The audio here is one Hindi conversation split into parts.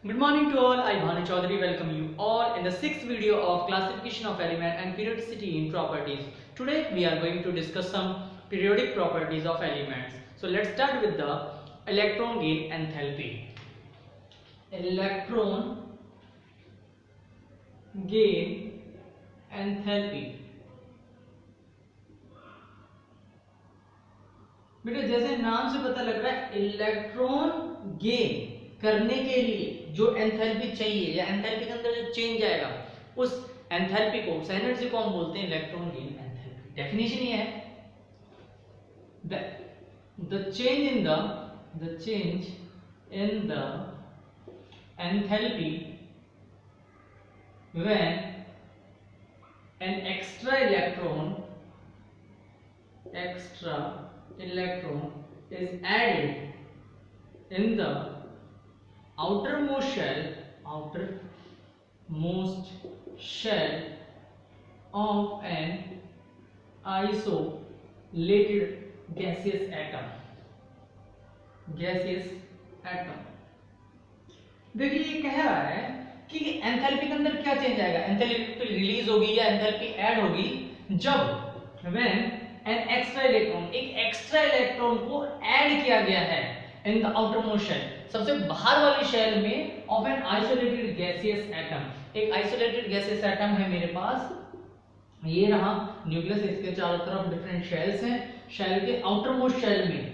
Good morning to all. I Bhanu Chaudhary welcome you all in the sixth video of classification of element and periodicity in properties. Today we are going to discuss some periodic properties of elements. So let's start with the electron gain enthalpy. Electron gain enthalpy. बेटा जैसे नाम से पता लग रहा है इलेक्ट्रॉन गेन करने के लिए जो एंथैल्पी चाहिए या एंथैल्पी के अंदर जो चेंज आएगा उस एंथैल्पी को उस एनर्जी को हम बोलते हैं इलेक्ट्रॉन गेन एंथैल्पी। डेफिनेशन ये है the change in the enthalpy when an extra electron is added in the outermost shell of an isolated gaseous atom। देखिए ये कह रहा है कि एंथैल्पी के अंदर क्या चेंज आएगा, एंथैल्पी रिलीज होगी या एंथैल्पी ऐड होगी जब व्हेन एन एक्स्ट्रा इलेक्ट्रॉन, एक एक्स्ट्रा इलेक्ट्रॉन को ऐड किया गया है इन द आउटरमोस्ट शेल, सबसे बाहर वाली शेल में of an isolated gaseous atom. एक आइसोलेटेड गैसियस एटम है मेरे पास, ये रहा न्यूक्लियस, इसके चारों तरफ डिफरेंट शेल्स हैं। शेल के आउटरमोस्ट शेल में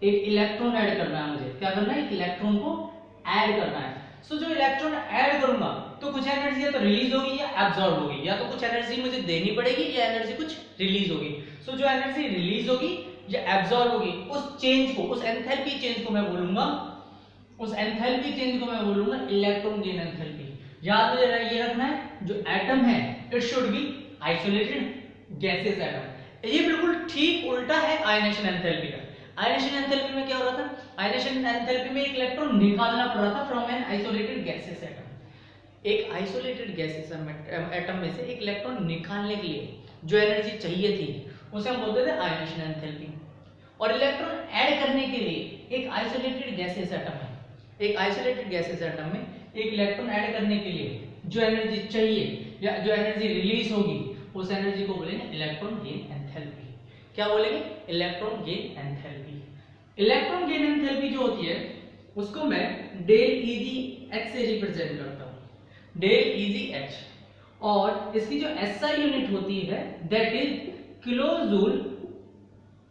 एक इलेक्ट्रॉन ऐड करना है, मुझे क्या करना है, एक इलेक्ट्रॉन को ऐड करना है। सो जो इलेक्ट्रॉन ऐड करूंगा तो कुछ एनर्जी या तो रिलीज होगी या एब्जॉर्ब होगी, या तो कुछ एनर्जी मुझे देनी पड़ेगी या एनर्जी कुछ रिलीज होगी। सो जो एनर्जी रिलीज होगी या एब्जॉर्ब होगी उस चेंज को, उस एंथैल्पी चेंज को मैं बोलूंगा, इलेक्ट्रॉन गेन एंथैल्पी। याद में ये रखना है जो एटम है it should be isolated gaseous atom. ये बिल्कुल ठीक उल्टा है आयनेशन एंथैल्पी का। आयनेशन एंथैल्पी में क्या हो रहा था, आयनेशन एंथैल्पी में एक इलेक्ट्रॉन निकालना पड़ रहा था from an isolated gaseous atom. एक आइसोलेटेड गैसियस एटम में से एक इलेक्ट्रॉन निकालने के लिए जो एनर्जी चाहिए थी उसे हम बोलते थे आयनेशन एंथैल्पी। और इलेक्ट्रॉन ऐड करने के लिए एक आइसोलेटेड गैसियस एटम है, एक आइसोलेटेड गैसियस एटम में एक इलेक्ट्रॉन ऐड करने के लिए जो एनर्जी चाहिए या जो एनर्जी रिलीज होगी उस एनर्जी को बोलेंगे इलेक्ट्रॉन गेन एंथैल्पी। क्या बोलेंगे, electron gain enthalpy. Electron gain enthalpy जो होती है उसको मैं डेल ईजी एच से रिप्रेजेंट करता हूं, डेल ईजी एच। और इसकी जो एसआई यूनिट होती है दैट इज किलोजूल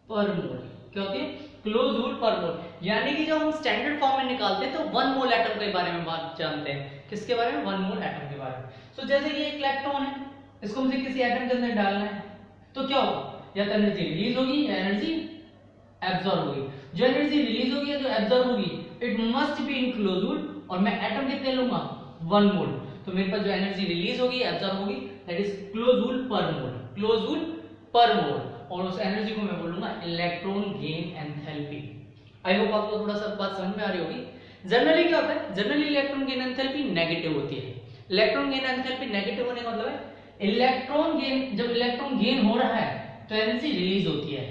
पर मोल। क्या होती है, किलोजूल पर मोल। यानी कि जब हम स्टैंडर्ड फॉर्म में निकालते हैं तो 1 मोल एटम के बारे में बात जानते हैं। किसके बारे में, 1 मोल एटम के बारे में। सो जैसे ये एक इलेक्ट्रॉन है, इसको मुझे किसी एटम के अंदर डालना है तो क्या होगा, या तो एनर्जी रिलीज होगी या एनर्जी एब्जॉर्ब होगी। जो एनर्जी रिलीज होगी या जो एब्जॉर्ब होगी it must be in kilojoule, और मैं एटम कितने लूंगा, 1 मोल। तो मेरे पास जो एनर्जी रिलीज होगी एब्जॉर्ब होगी दैट इज किलोजूल पर मोल, किलोजूल पर मोल। और उस एनर्जी को मैं बोलूंगा electron gain enthalpy. I hope आपको थोड़ा सा बात समझ में आ रही होगी। जनरली क्या होता है, generally electron gain enthalpy negative होती है। इलेक्ट्रॉन गेन एंथैल्पी नेगेटिव होने का मतलब है इलेक्ट्रॉन गेन, जब इलेक्ट्रॉन गेन हो रहा है तो एनर्जी रिलीज होती है,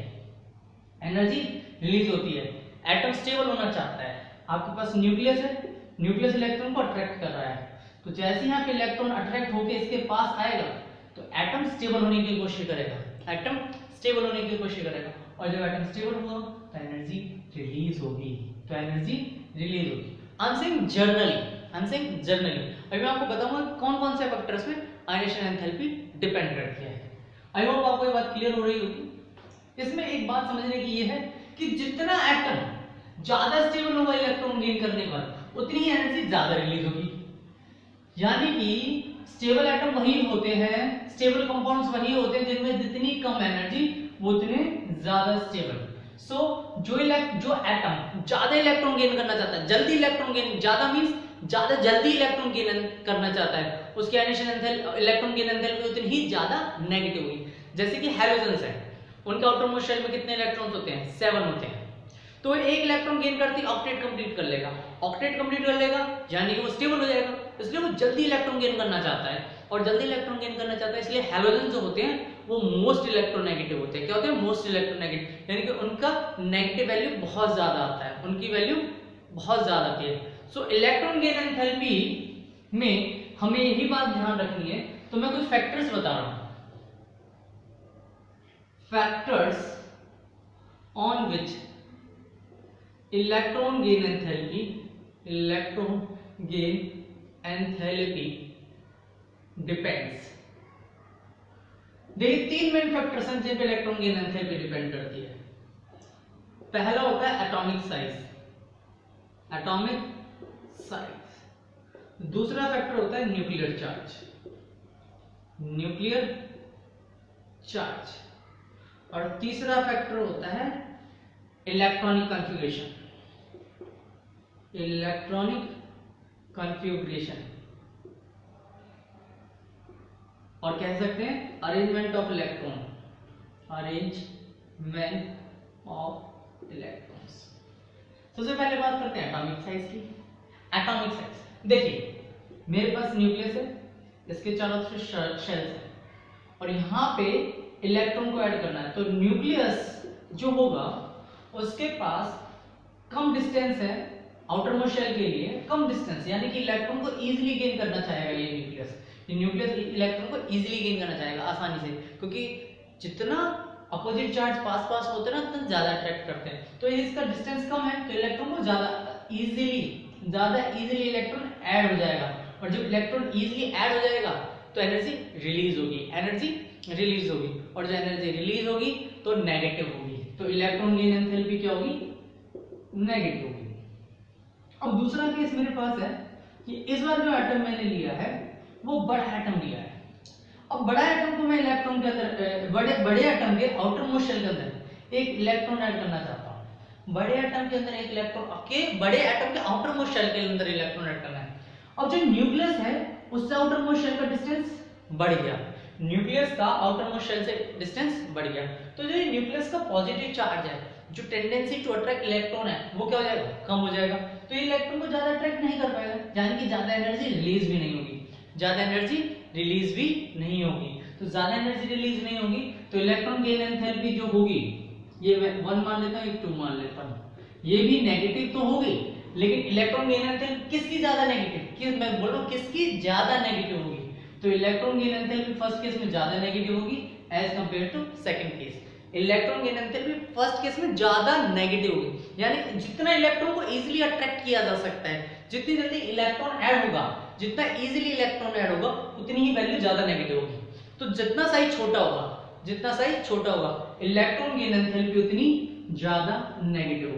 एनर्जी रिलीज होती है। एटम स्टेबल होना चाहता है, आपके पास न्यूक्लियस है, न्यूक्लियस इलेक्ट्रॉन को अट्रैक्ट कर रहा है, तो जैसे यहाँ पे इलेक्ट्रॉन अट्रैक्ट होकर इसके पास आएगा तो एटम स्टेबल होने की कोशिश करेगा, एटम स्टेबल होने की कोशिश करेगा। और जब एटम स्टेबल होगा तो एनर्जी रिलीज होगी, तो एनर्जी रिलीज होगी। I am saying generally. अभी मैं आपको बताऊंगा कौन कौन से फैक्टर्स में आयनेशन एंथैल्पी डिपेंड करती है। आई होप आपको ये बात क्लियर हो रही होगी। इसमें एक बात समझने की ये है कि जितना एटम ज्यादा स्टेबल होगा इलेक्ट्रॉन गेन करने के बाद उतनी ही एनर्जी ज्यादा रिलीज होगी। यानी कि स्टेबल एटम वही होते हैं, स्टेबल कंपाउंड्स वही होते हैं जिनमें जितनी कम एनर्जी वो उतने ज्यादा स्टेबल। सो जो एटम ज्यादा इलेक्ट्रॉन गेन करना चाहता है, जल्दी इलेक्ट्रॉन गेन, ज्यादा मींस ज्यादा जल्दी इलेक्ट्रॉन गेन करना चाहता है, उसकी इलेक्ट्रॉन गेन एंथैल्पी उतनी ही ज्यादा नेगेटिव होगी। जैसे कि हैलोजेंस है, उनके आउटरमोस्ट शेल में कितने इलेक्ट्रॉन्स होते हैं, 7 होते हैं। तो एक इलेक्ट्रॉन गेन करती ऑक्टेट कंप्लीट कर लेगा, यानी कि वो स्टेबल हो जाएगा, इसलिए वो जल्दी इलेक्ट्रॉन गेन करना चाहता है। और जल्दी इलेक्ट्रॉन गेन करना चाहता है इसलिए हैलोजन जो होते हैं वो मोस्ट इलेक्ट्रोनेगेटिव होते हैं। क्या होते हैं, मोस्ट इलेक्ट्रोनेगेटिव, यानी कि उनका नेगेटिव वैल्यू बहुत ज्यादा आता है, उनकी वैल्यू बहुत ज्यादा आती है। सो इलेक्ट्रॉन गेन एंथैल्पी में हमें यही बात ध्यान रखनी है। तो मैं कुछ फैक्टर्स बता रहा हूं, factors on which electron gain enthalpy depends. देखिए 3 मेन फैक्टर्स हैं जिन पे इलेक्ट्रॉन गेन एंथैल्पी डिपेंड करती है। पहला होता है एटॉमिक साइज, दूसरा फैक्टर होता है न्यूक्लियर चार्ज, और तीसरा फैक्टर होता है इलेक्ट्रॉनिक कॉन्फ़िगरेशन, और कह सकते हैं अरेंजमेंट ऑफ इलेक्ट्रॉन्स। सबसे पहले बात करते हैं एटॉमिक साइज की। एटॉमिक साइज देखिए, मेरे पास न्यूक्लियस है, इसके चारों तरफ शेल्स है, और यहाँ पे इलेक्ट्रॉन को ऐड करना है। तो न्यूक्लियस जो होगा उसके पास कम डिस्टेंस है आउटर मोस्ट शेल के लिए, कम डिस्टेंस, यानी कि इलेक्ट्रॉन को इजीली गेन करना चाहेगा। ये न्यूक्लियस इलेक्ट्रॉन को इजीली गेन करना चाहेगा आसानी से, क्योंकि जितना अपोजिट चार्ज पास होते हैं ना उतना ज्यादा अट्रैक्ट करते हैं। तो इसका डिस्टेंस कम है तो इलेक्ट्रॉन को ज्यादा इजीली इलेक्ट्रॉन ऐड हो जाएगा, और जब इलेक्ट्रॉन इजीली ऐड हो जाएगा तो एनर्जी रिलीज होगी, और जो एनर्जी रिलीज होगी तो नेगेटिव होगी। तो इलेक्ट्रॉन गेन एंथैल्पी क्या होगी? नेगेटिव होगी। अब दूसरा केस मेरे पास है कि इस बार जो एटम मैंने लिया है वो बड़ा एटम लिया है। अब बड़ा एटम को मैं इलेक्ट्रॉन के अंदर बड़े एटम के आउटर मोस्ट शेल के अंदर एक इलेक्ट्रॉन ऐड करना चाहता हूं। बड़े एटम के अंदर एक इलेक्ट्रॉन बड़े एटम के आउटर मोस्ट शेल के अंदर इलेक्ट्रॉन ऐड करना है। अब जो न्यूक्लियस है उससे आउटर मोस्ट शेल का डिस्टेंस बढ़ गया, न्यूक्लियस का आउटर मोस्ट शेल से डिस्टेंस बढ़ गया। तो जो न्यूक्लियस का पॉजिटिव चार्ज है, जो टेंडेंसी टू अट्रैक्ट इलेक्ट्रॉन है, वो क्या हो जाएगा? कम हो जाएगा। तो ये इलेक्ट्रॉन को ज्यादा अट्रैक्ट नहीं कर पाएगा, यानी कि ज्यादा एनर्जी रिलीज भी नहीं होगी। तो ज्यादा एनर्जी रिलीज नहीं होगी तो इलेक्ट्रॉन गेन एंथैल्पी जो होगी, ये मैं 1 मान लेता हूं, एक 2 मान लेता हूं, ये भी नेगेटिव तो होगी, लेकिन इलेक्ट्रॉन गेन एंथैल्पी किसकी ज्यादा नेगेटिव, मैं बोल रहा हूं किसकी ज्यादा नेगेटिव होगी? तो electron gain enthalpy first case में ज्यादा नेगेटिव होगी as compare to second case. Electron gain enthalpy first case में ज्यादा नेगेटिव होगी, यानी जितना इलेक्ट्रॉन को इजीली अट्रैक्ट किया जा सकता है, जितनी जल्दी इलेक्ट्रॉन ऐड होगा, जितना इजीली इलेक्ट्रॉन ऐड होगा, उतनी ही वैल्यू ज्यादा नेगेटिव होगी। तो जितना साइज छोटा होगा इलेक्ट्रॉन गेन एंथैल्पी उतनी ज्यादा नेगेटिव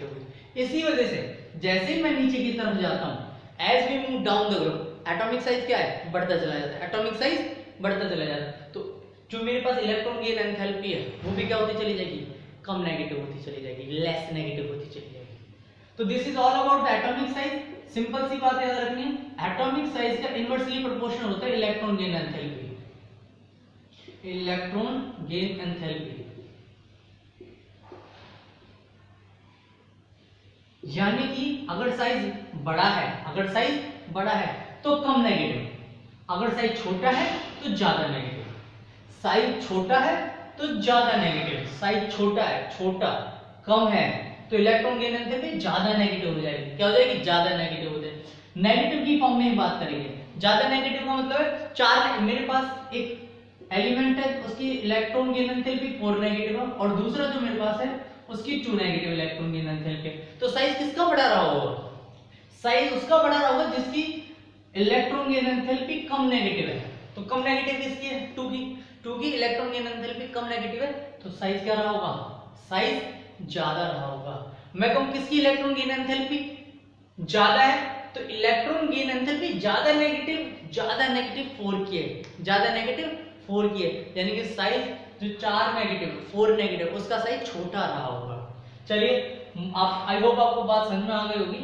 होगी, इसी वजह से जैसे ही मैं नीचे की तरफ जाता हूं, as we move down the group, atomic size क्या है? बढ़ता चला जाता है। तो जो मेरे पास इलेक्ट्रॉन गेन एंथैल्पी है वो भी क्या होती चली जाएगी? कम नेगेटिव होती चली जाएगी, लेस नेगेटिव होती चली जाएगी। तो this is all about the atomic size. Simple सी बात याद रखनी है, एटॉमिक साइज का इनवर्सली प्रोपोर्शनल होता है इलेक्ट्रॉन गेन एंथैल्पी। यानी कि अगर साइज बड़ा है तो कम नेगेटिव, अगर साइज छोटा है तो ज्यादा नेगेटिव, साइज छोटा है तो ज्यादा नेगेटिव, साइज छोटा कम है तो इलेक्ट्रॉन गेन एंथैल्पी ज्यादा नेगेटिव हो जाएगी। क्या हो जाएगी? ज्यादा नेगेटिव हो जाएगी। नेगेटिव की फॉर्म में बात करेंगे। ज्यादा नेगेटिव का मतलब है मेरे पास एक एलिमेंट है, उसकी इलेक्ट्रॉन गेन एंथैल्पी 4 नेगेटिव है, और दूसरा जो मेरे पास है उसकी 2 नेगेटिव इलेक्ट्रॉन गेन एंथैल्पी। तो साइज किसका बड़ा रहा होगा? साइज उसका बड़ा रहा होगा जिसकी इलेक्ट्रॉन गेन एंथैल्पी कम नेगेटिव है। तो कम नेगेटिव किसकी है? 2 की इलेक्ट्रॉन गेन एंथैल्पी कम नेगेटिव है, तो साइज क्या रहा होगा? साइज ज्यादा रहा होगा। मैं कहूं किसकी इलेक्ट्रॉन गेन एंथैल्पी ज्यादा है, तो इलेक्ट्रॉन गेन एंथैल्पी ज्यादा नेगेटिव 4 की है, यानी कि साइज जो 4 नेगेटिव उसका साइज छोटा रहा होगा। चलिए, आई होप आपको बात समझ में आ गई होगी।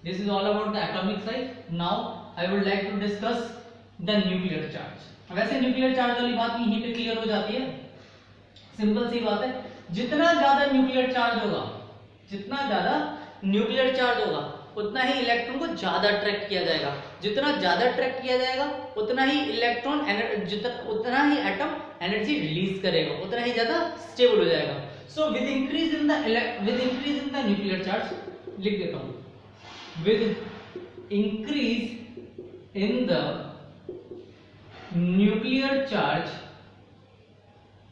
This is all about the atomic size. Now I would like to discuss the nuclear charge. वैसे न्यूक्लियर चार्ज वाली बात यहीं पे क्लियर हो जाती है, सिंपल सी बात है। जितना ज्यादा न्यूक्लियर चार्ज होगा उतना ही इलेक्ट्रॉन को ज्यादा अट्रैक्ट किया जाएगा, जितना ज्यादा अट्रैक्ट किया जाएगा उतना ही उतना ही एटम एनर्जी रिलीज करेगा, उतना ही ज्यादा स्टेबल हो जाएगा। So with increase in the nuclear charge लिख देता हूं, with increase in the nuclear charge,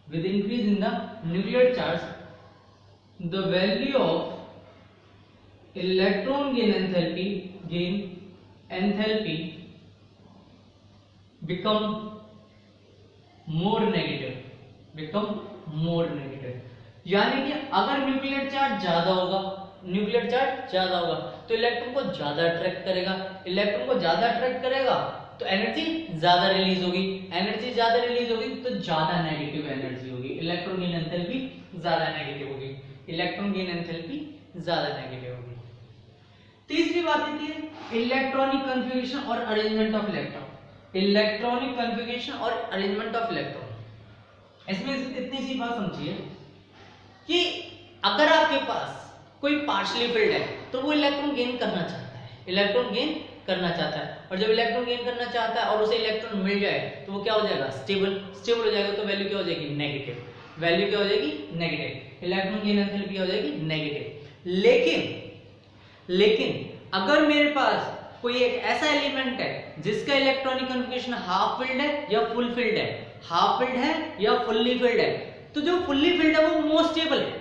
with increase in the nuclear charge, the value of electron gain enthalpy become more negative, यानी कि अगर न्यूक्लियर चार्ज ज्यादा होगा तो इलेक्ट्रॉन को ज्यादा अट्रैक्ट करेगा, तो एनर्जी ज्यादा रिलीज होगी, तो ज्यादा नेगेटिव एनर्जी होगी, इलेक्ट्रॉन गेन एंथैल्पी ज्यादा नेगेटिव होगी। तीसरी बात आती है इलेक्ट्रॉनिक कन्फिगरेशन और अरेंजमेंट ऑफ इलेक्ट्रॉन। इसमें इतनी सी बात समझिए कि अगर आपके पास कोई पार्शियली फिल्ड है तो वो इलेक्ट्रॉन गेन करना चाहता है, और जब इलेक्ट्रॉन गेन करना चाहता है और उसे इलेक्ट्रॉन मिल जाए तो वो क्या हो जाएगा, स्टेबल हो जाएगा, तो वैल्यू क्या हो जाएगी, नेगेटिव। इलेक्ट्रॉन गेन एंथैल्पी हो जाएगी नेगेटिव। लेकिन अगर मेरे पास कोई एक ऐसा एलिमेंट है जिसका इलेक्ट्रॉनिक कन्फिगरेशन हाफ फिल्ड है या फुल फिल्ड है, तो जो फुल्ली फिल्ड है वो मोस्ट स्टेबल है,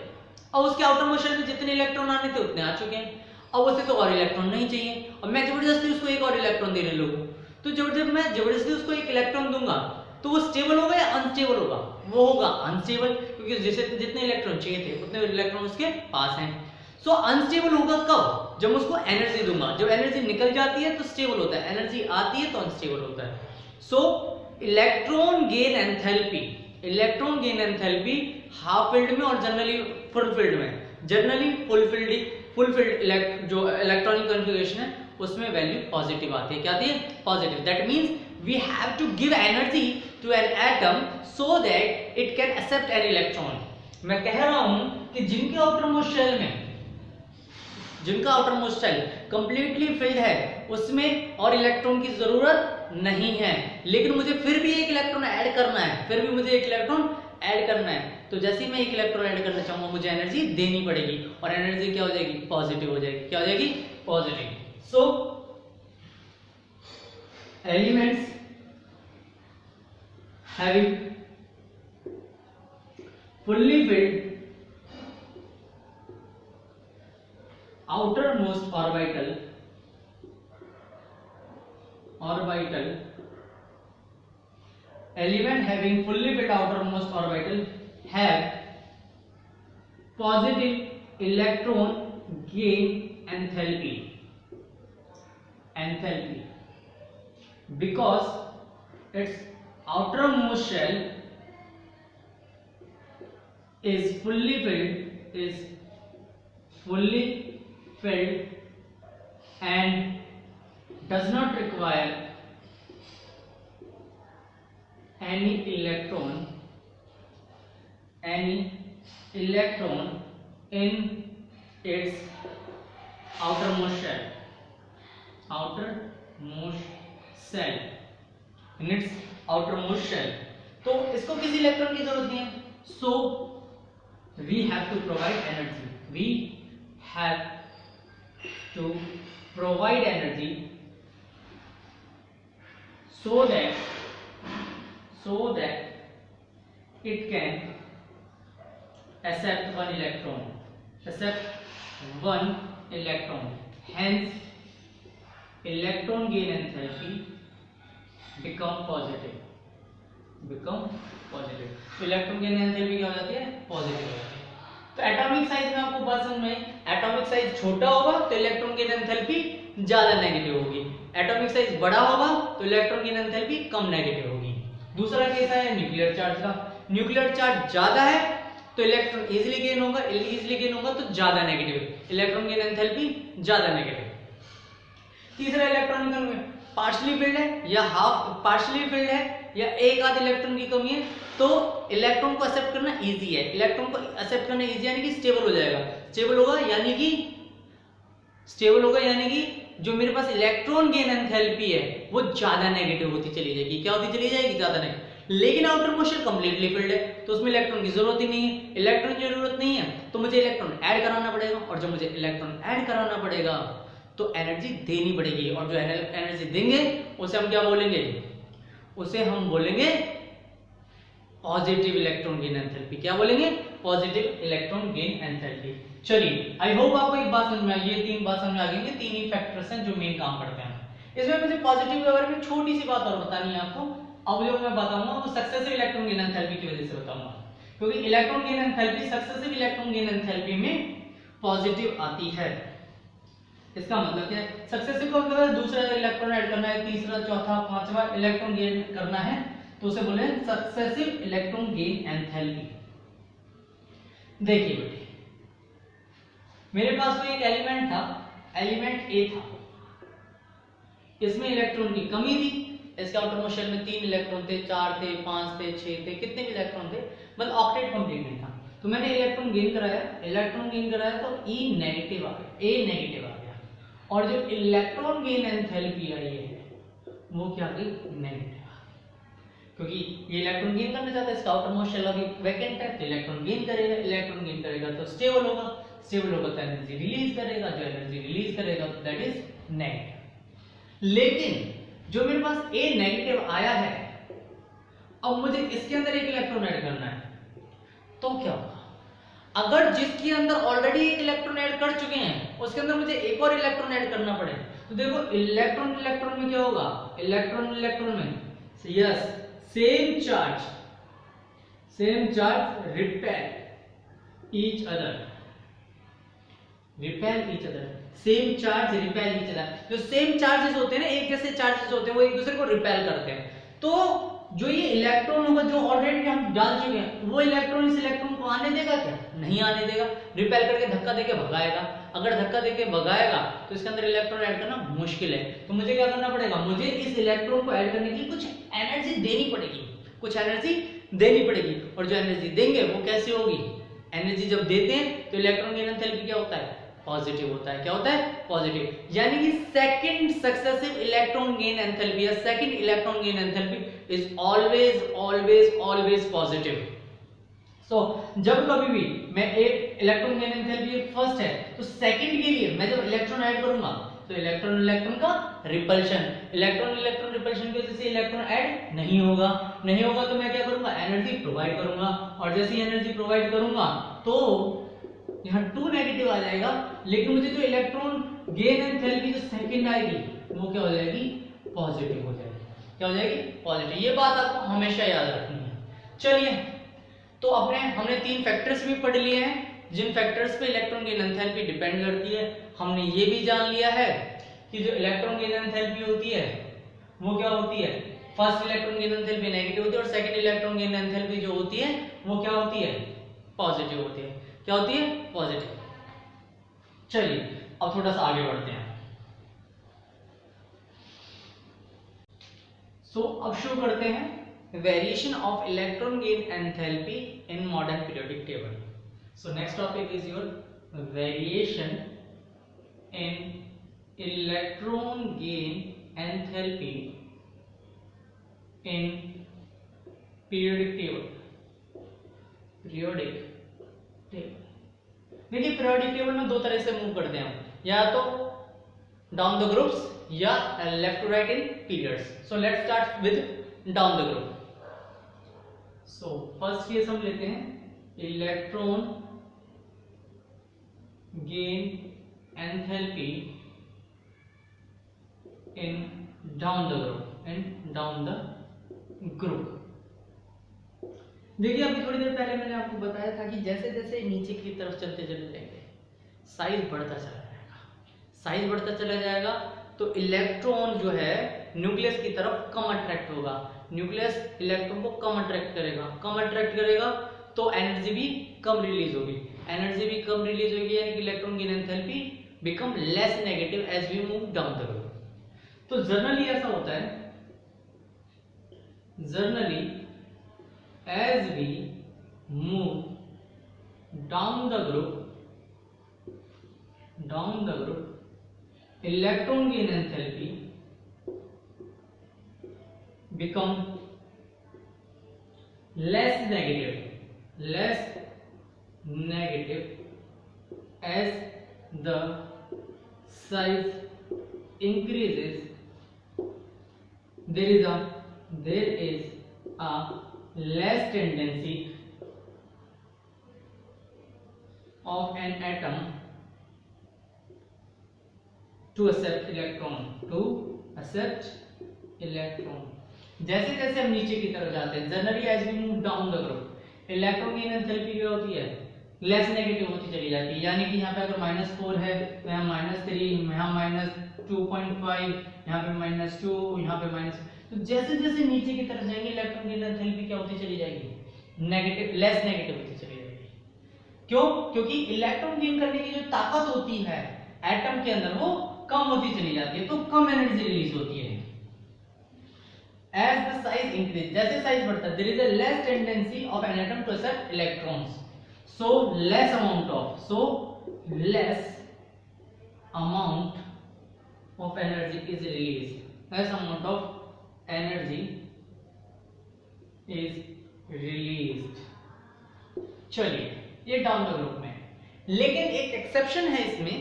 और उसके आउटर मोस्ट शेल में जितने इलेक्ट्रॉन आने थे उतने आ चुके हैं, अब उसे तो और इलेक्ट्रॉन नहीं चाहिए, और मैं जबरदस्ती उसको एक और इलेक्ट्रॉन देने लगूं, तो जब मैं जबरदस्ती उसको एक इलेक्ट्रॉन दूंगा तो वो स्टेबल होगा या अनस्टेबल होगा, वो होगा अनस्टेबल, क्योंकि जितने इलेक्ट्रॉन चाहिए थे उतने इलेक्ट्रॉन उसके पास हैं। सो अनस्टेबल होगा कब, जब उसको एनर्जी दूंगा, जब एनर्जी निकल जाती है तो स्टेबल होता है, एनर्जी आती है तो अनस्टेबल होता है। So electron gain enthalpy half filled में और जनरली फुल फील्ड में, फुल फील्ड जो इलेक्ट्रॉनिक कन्फिगरेशन है उसमें वैल्यू पॉजिटिव आती है, क्या आती है, positive. That means we have to give energy to an atom so that it can accept an electron. मैं कह रहा हूं कि जिनका outer most shell completely filled है उसमें और इलेक्ट्रॉन की जरूरत नहीं है, लेकिन मुझे फिर भी एक इलेक्ट्रॉन ऐड करना है, तो जैसे ही मैं एक इलेक्ट्रॉन ऐड करना चाहूंगा मुझे एनर्जी देनी पड़ेगी, और एनर्जी क्या हो जाएगी, पॉजिटिव हो जाएगी, क्या हो जाएगी, positive. So elements having fully filled outermost orbital element having fully filled outermost orbital have positive electron gain enthalpy because its outermost shell is fully filled and does not require any electron in its outermost shell तो इसको किसी इलेक्ट्रॉन की जरूरत नहीं है, so we have to provide energy so that it can accept one electron, hence electron gain enthalpy become positive। तो इलेक्ट्रॉन गेन एंथैल्पी क्या हो जाती है, पॉजिटिव हो जाती है। तो एटॉमिक साइज में आपको बात समझ में, एटॉमिक साइज छोटा होगा तो इलेक्ट्रॉन गेन एंथैल्पी ज्यादा नेगेटिव होगी, एटॉमिक साइज बड़ा होगा तो इलेक्ट्रॉन गेन एंथैल्पी कम नेगेटिव होगी। दूसरा केस है न्यूक्लियर चार्ज का, न्यूक्लियर चार्ज ज्यादा है तो इलेक्ट्रॉन इजीली गेन होगा तो ज्यादा नेगेटिव, इलेक्ट्रॉन गेन एंथैल्पी ज्यादा नेगेटिव। तीसरा इलेक्ट्रॉनिक पार्शियली फिल्ड है या हाफ पार्शियली फिल्ड है या एक आध इलेक्ट्रॉन की कमी है तो इलेक्ट्रॉन को एक्सेप्ट करना इजी है, यानी कि स्टेबल हो जाएगा, स्टेबल होगा यानी कि जो मेरे पास इलेक्ट्रॉन गेन एंथैल्पी है वो ज्यादा नेगेटिव होती चली जाएगी, क्या होती चली जाएगी, ज्यादा नेगेटिव। लेकिन outer most shell completely filled है, तो उसमें इलेक्ट्रॉन की जरूरत ही नहीं है। इलेक्ट्रॉन की जरूरत नहीं है तो मुझे इलेक्ट्रॉन ऐड कराना पड़ेगा, और जब मुझे इलेक्ट्रॉन ऐड कराना पड़ेगा तो एनर्जी देनी पड़ेगी, और जो एनर्जी देंगे उसे हम क्या बोलेंगे, उसे हम बोलेंगे पॉजिटिव इलेक्ट्रॉन गेन एंथैल्पी। क्या बोलेंगे, पॉजिटिव इलेक्ट्रॉन गेन एंथैल्पी। चलिए आई होप आपको एक बात समझ में आ गई, ये तीन बात समझ में आ गई कि तीन ही फैक्टर्स हैं जो मेन काम करते हैं। इसमें मुझे पॉजिटिव के बारे में छोटी सी बात और बतानी है आपको। अब जो मैं बताऊंगा वो सक्सेसिव इलेक्ट्रॉन गेन एंथैल्पी की वजह से बताऊंगा, क्योंकि electron gain enthalpy successive electron gain enthalpy में पॉजिटिव आती है। इसका मतलब क्या है, सक्सेसिव का मतलब दूसरा इलेक्ट्रॉन ऐड करना है, तीसरा चौथा पांचवा इलेक्ट्रॉन गेन करना है, तो उसे बोले सक्सेसिव इलेक्ट्रॉन गेन एंथैल्पी। देखिए बेटे, मेरे पास कोई एक एलिमेंट था, एलिमेंट ए था, इसमें इलेक्ट्रॉन की कमी थी, इसके आउटर मोस्ट शेल में 3 इलेक्ट्रॉन थे, 4 थे, 5 थे, 6 थे, कितने भी इलेक्ट्रॉन थे, मतलब ऑक्टेट कंप्लीट नहीं था। तो मैंने इलेक्ट्रॉन गेन कराया तो E नेगेटिव आ गया, A नेगेटिव आ गया, और जो इलेक्ट्रॉन गेन एंथैल्पी आई है वो क्या आ गई, नेगेटिव आ गई, क्योंकि ये इलेक्ट्रॉन गेन करना चाहता है, इसका आउटर मोस्ट शेल अभी वैकेंट है, तो इलेक्ट्रॉन गेन करेगा, इलेक्ट्रॉन गेन करेगा तो स्टेबल होगा, स्टेबल होगा तो एनर्जी रिलीज करेगा, जो एनर्जी रिलीज करेगा तो दैट इज नेगेटिव। लेकिन जो मेरे पास A नेगेटिव आया है, अब मुझे इसके अंदर एक इलेक्ट्रॉन ऐड करना है, तो क्या होगा, अगर जिसके अंदर ऑलरेडी एक इलेक्ट्रॉन ऐड कर चुके हैं उसके अंदर मुझे एक और इलेक्ट्रॉन ऐड करना पड़े, तो देखो इलेक्ट्रॉन में क्या होगा, इलेक्ट्रॉन में yes same charge repel each other, same charge repel each other. जो सेम चार्जेस होते हैं ना, एक जैसे चार्जेस होते हैं, वो एक दूसरे को रिपेल करते हैं। तो जो ये इलेक्ट्रॉन होगा जो ऑलरेडी हम डाल चुके हैं, वो इलेक्ट्रॉन इस इलेक्ट्रॉन को आने देगा क्या, नहीं आने देगा, रिपेल करके धक्का देके भगाएगा। अगर धक्का देके भगाएगा तो इसके अंदर इलेक्ट्रॉन ऐड करना मुश्किल है, तो मुझे क्या करना पड़ेगा, मुझे इस इलेक्ट्रॉन को ऐड करने के लिए कुछ एनर्जी देनी पड़ेगी, और जो एनर्जी देंगे वो कैसी होगी, एनर्जी जब देते हैं तो इलेक्ट्रॉन गेन एंथैल्पी क्या होता है, पॉजिटिव होता है। क्या होता है, पॉजिटिव। यानी कि second successive electron gain enthalpy या second electron gain enthalpy is always positive. So जब कभी भी मैं एक इलेक्ट्रॉन गेन एंथैल्पी फर्स्ट है, तो सेकंड के लिए मैं जब इलेक्ट्रॉन ऐड करूंगा तो इलेक्ट्रॉन का रिपल्शन, इलेक्ट्रॉन रिपल्शन की वजह से इलेक्ट्रॉन ऐड नहीं होगा तो मैं क्या करूंगा, एनर्जी प्रोवाइड करूंगा, और जैसे ही एनर्जी प्रोवाइड करूंगा तो यहाँ 2 नेगेटिव आ जाएगा, लेकिन मुझे जो इलेक्ट्रॉन गेन एंथैल्पी जो सेकंड आएगी वो क्या हो जाएगी, पॉजिटिव हो जाएगी। क्या हो जाएगी, पॉजिटिव। ये बात आपको हमेशा याद रखनी है। चलिए, तो हमने 3 फैक्टर्स भी पढ़ लिए हैं जिन फैक्टर्स पे इलेक्ट्रॉन गेन एंथैल्पी डिपेंड करती है। हमने ये भी जान लिया है कि जो इलेक्ट्रॉन गेन एंथैल्पी होती है वो क्या होती है, first electron gain enthalpy negative होती है, और सेकंड इलेक्ट्रॉन गेन एंथैल्पी जो होती है वो क्या होती है, पॉजिटिव होती है। क्या होती है, पॉजिटिव। चलिए अब थोड़ा सा आगे बढ़ते हैं। अब शो करते हैं variation of electron gain enthalpy in modern periodic table. So next topic is your variation in electron gain enthalpy in periodic table. देखिए पीरियोडिक टेबल में 2 तरह से मूव करते हैं, या तो down the groups or left to right in periods. So let's start with down the group. So first case हम लेते हैं electron gain enthalpy in down the group. देखिए अभी थोड़ी देर पहले मैंने आपको बताया था कि जैसे जैसे नीचे की तरफ चलते चले जाएंगे साइज बढ़ता चला जाएगा तो इलेक्ट्रॉन जो है न्यूक्लियस की तरफ कम अट्रैक्ट होगा, न्यूक्लियस इलेक्ट्रॉन को कम अट्रैक्ट करेगा तो एनर्जी भी कम रिलीज होगी, यानी कि electron gain enthalpy become less negative as we move down the group. तो जनरली ऐसा होता है, as we move down the group electron gain enthalpy become less negative as the size increases. There is a less tendency of an atom to accept electron. जैसे जैसे हम नीचे की तरफ जाते हैं, generally as we move down the group, electron की एंथैल्पी क्या होती है, लेस नेगेटिव होती चली जाती है। यानी कि यहाँ पे अगर -4 है तो यहाँ -3, यहाँ -2.5, यहाँ पे -2, यहाँ पे माइनस, तो जैसे जैसे नीचे की तरफ जाएंगे इलेक्ट्रॉन की एंथैल्पी क्या होती चली जाएगी, नेगेटिव, लेस नेगेटिव होती चली जाएगी। क्यों? क्योंकि इलेक्ट्रॉन गेन करने की जो ताकत होती है एटम के अंदर वो कम होती चली जाती है, तो कम एनर्जी रिलीज होती है। As the size increase, जैसे साइज बढ़ता है, there is a less tendency of an atom to accept electrons, so less amount of energy is released, less amount of energy is released। चलिए ये डाउन द ग्रुप में, लेकिन एक एक्सेप्शन है इसमें,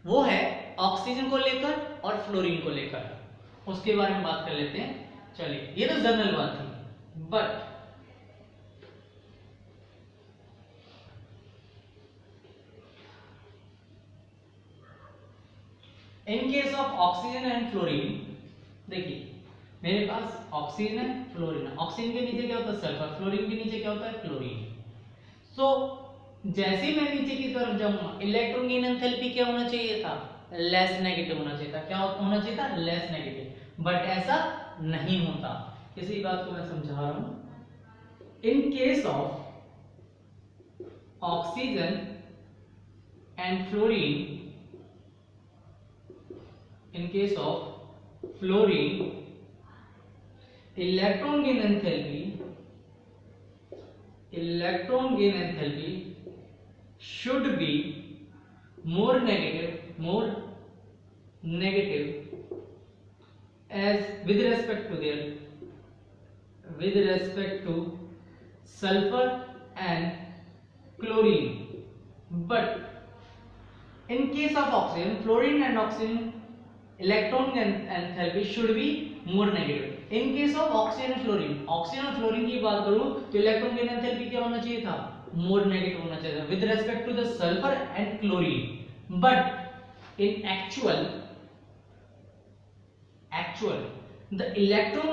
वो है ऑक्सीजन को लेकर और फ्लोरीन को लेकर, उसके बारे में बात कर लेते हैं। चलिए ये तो जनरल बात थी, but in case of oxygen and fluorine, देखिए मेरे पास ऑक्सीजन है, फ्लोरीन है, ऑक्सीजन के नीचे क्या होता है सल्फर, फ्लोरीन के नीचे क्या होता है क्लोरीन। सो जैसे ही मैं नीचे की तरफ जाऊंगा इलेक्ट्रॉन गेन एंथैल्पी क्या होना चाहिए था, लेस नेगेटिव होना चाहिए था। क्या होना चाहिए था, लेस नेगेटिव, बट ऐसा नहीं होता। इसी बात को मैं समझा रहा हूं। In case of oxygen and fluorine, in case of fluorine, electron gain enthalpy should be more negative as with respect to sulfur and chlorine, but in case of oxygen, fluorine and oxygen, electron enthalpy should be more negative. In case of oxygen and fluorine, oxygen और fluorine की बात करूं तो electron gain enthalpy क्या होना चाहिए था, more negative होना चाहिए था with respect to the sulfur and chlorine, but in actual the electron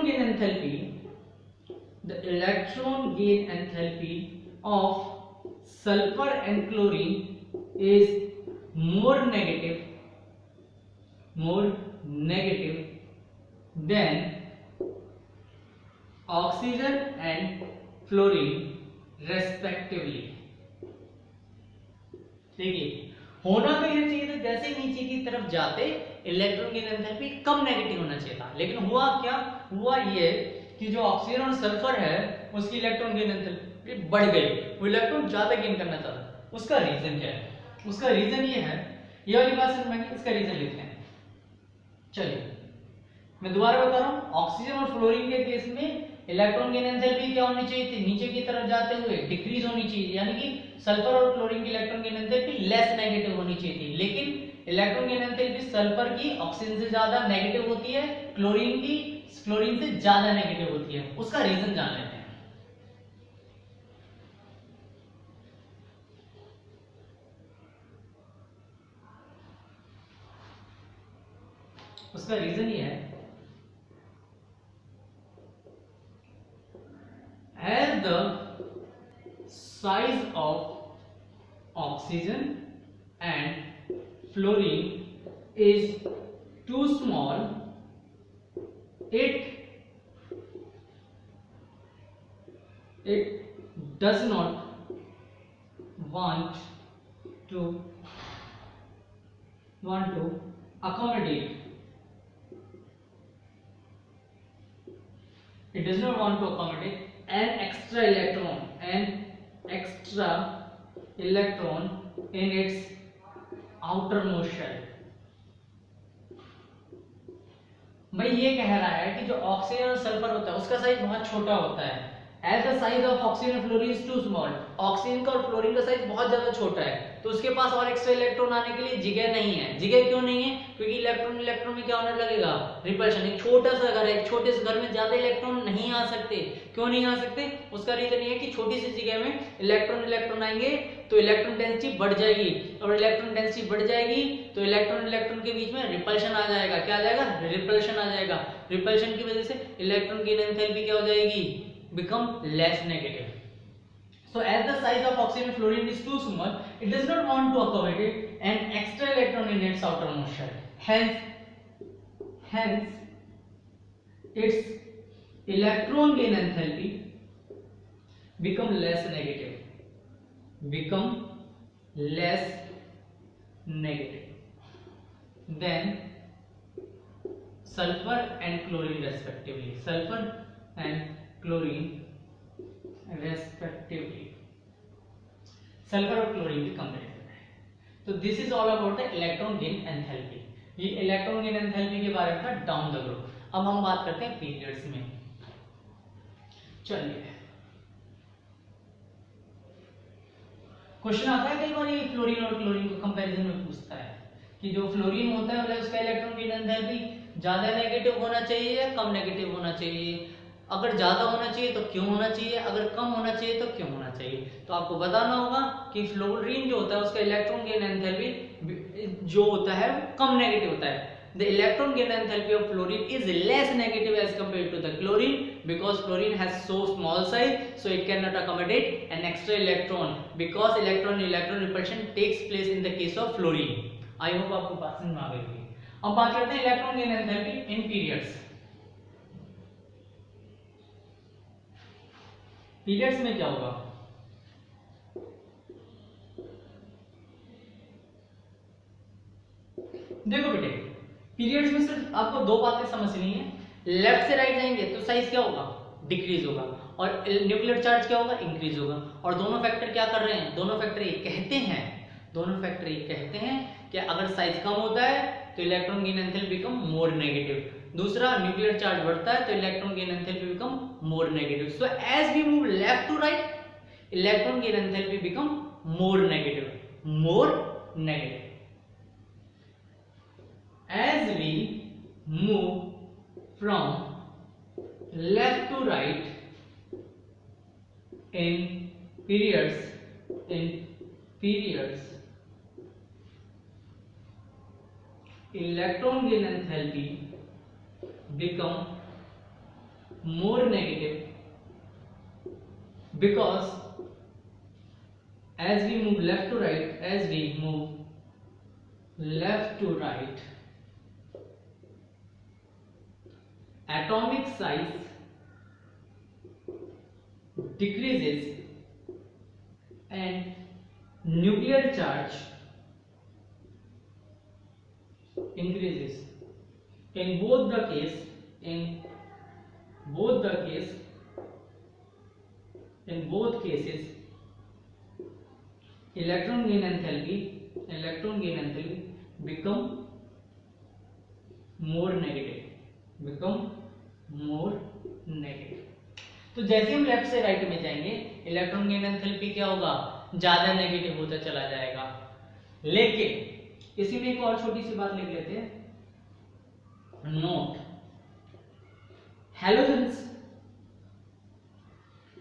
gain enthalpy of sulfur and chlorine is more negative than oxygen and fluorine respectively। देखिए होना तो ये चाहिए था, जैसे नीचे की तरफ जाते इलेक्ट्रॉन गेन एंथैल्पी कम नेगेटिव होना चाहिए था, लेकिन हुआ क्या, हुआ ये कि जो ऑक्सीजन और सल्फर है उसकी इलेक्ट्रॉन गेन एंथैल्पी बढ़ गई, वो इलेक्ट्रॉन ज्यादा गेन करना चाहता। उसका रीजन क्या है, उसका रीजन ये है, ये वाली बात समझ में, इसका रीजन लिखते हैं। चलिए मैं दोबारा बता रहा हूं, ऑक्सीजन और फ्लोरीन के केस में इलेक्ट्रॉन गेन एंथैल्पी क्या होनी चाहिए थी, नीचे की तरफ जाते हुए डिक्रीज होनी चाहिए, यानी कि सल्फर और क्लोरीन की electron gain enthalpy less negative होनी चाहिए थी, लेकिन इलेक्ट्रॉन गेन एंथैल्पी सल्फर की ऑक्सीजन से ज्यादा नेगेटिव होती है, क्लोरीन की फ्लोरीन से ज्यादा नेगेटिव होती है। उसका रीजन जान लेते हैं। उसका रीजन ये है, as the size of oxygen and fluorine is too small, it does not want to accommodate, it does not want to accommodate an extra electron in its outermost shell। भाई ये कह रहा है कि जो ऑक्सीजन और सल्फर होता है उसका साइज बहुत छोटा होता है, as the size of oxygen and fluorine is too small, oxygen का और फ्लोरीन का साइज बहुत ज्यादा छोटा है, तो उसके पास और एक्स्ट्रा इलेक्ट्रॉन आने के लिए जगह नहीं है। जगह क्यों नहीं है? क्योंकि इलेक्ट्रॉन इलेक्ट्रॉन में क्या होने लगेगा? रिपल्शन। एक छोटा सा घर है, एक छोटे से घर में ज्यादा इलेक्ट्रॉन नहीं आ सकते। क्यों नहीं आ सकते? उसका रीजन ये है कि छोटी सी जगह में इलेक्ट्रॉन इलेक्ट्रॉन आएंगे तो इलेक्ट्रॉन डेंसिटी बढ़ जाएगी, और इलेक्ट्रॉन डेंसिटी बढ़ जाएगी तो इलेक्ट्रॉन इलेक्ट्रॉन के बीच में रिपल्शन आ जाएगा। क्या आ जाएगा? रिपल्शन आ जाएगा। रिपल्शन की वजह से इलेक्ट्रॉन की एंथैल्पी क्या हो जाएगी? become less negative. So as the size of oxygen and fluorine is too small, it does not want to accommodate an extra electron in its outermost shell. Hence its electron gain enthalpy become less negative. Then sulfur and chlorine respectively. Sulfur and chlorine respectively. Sulphur और क्लोरीन की कंपैरिजन है। तो this is all about the electron gain enthalpy. ये इलेक्ट्रॉन गेन एंथैल्पी के बारे में था डाउन द ग्रुप। अब हम बात करते हैं पीरियड्स में। चलिए, क्वेश्चन आता है कई बार ये फ्लोरीन और क्लोरीन को कंपैरिजन में पूछता है कि जो फ्लोरीन होता है मतलब उसका इलेक्ट्रॉन गेन एंथैल्पी ज्यादा नेगेटिव होना चाहिए या कम नेगेटिव होना चाहिए? अगर ज्यादा होना चाहिए तो क्यों होना चाहिए? अगर कम होना चाहिए तो क्यों होना चाहिए? तो आपको बताना होगा कि फ्लोरीन जो होता है उसका इलेक्ट्रॉन गेन एंथैल्पी जो होता है वो कम नेगेटिव होता है। The electron gain enthalpy of fluorine is less negative as compared to the chlorine because fluorine has so small size, so it cannot accommodate an extra electron because electron repulsion takes place in the case of fluorine. I hope आपको बात समझ में आ गई होगी। अब बात करते हैं इलेक्ट्रॉन गेन एंथैल्पी इन पीरियड्स। पीरियड्स में क्या होगा? देखो बेटे, पीरियड्स में सिर्फ आपको दो बातें समझनी है। लेफ्ट से राइट जाएंगे तो साइज क्या होगा? डिक्रीज होगा, और न्यूक्लियर चार्ज क्या होगा? इंक्रीज होगा। और दोनों फैक्टर क्या कर रहे हैं? दोनों फैक्टर ये कहते हैं कि अगर साइज कम होता है तो electron gain enthalpy become more negative. दूसरा, न्यूक्लियर चार्ज बढ़ता है तो electron gain enthalpy become more negative. So as we move left to right, electron gain enthalpy become more negative. As we move from left to right in periods, electron gain enthalpy become more negative because as we move left to right, atomic size decreases and nuclear charge increases. In both cases electron gain enthalpy become more negative। तो जैसे हम लेफ्ट से राइट में जाएंगे इलेक्ट्रॉन गेन एंथैल्पी क्या होगा? ज्यादा नेगेटिव होता चला जाएगा। लेकिन इसी में एक और छोटी सी बात लिख लेते हैं। Note, halogens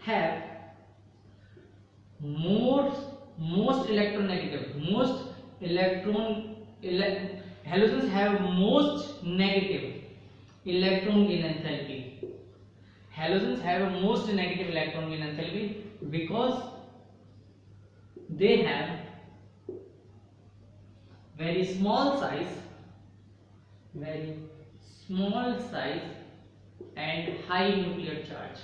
have most negative electron gain enthalpy. Halogens have a most negative electron gain enthalpy because they have very small size and high nuclear charge.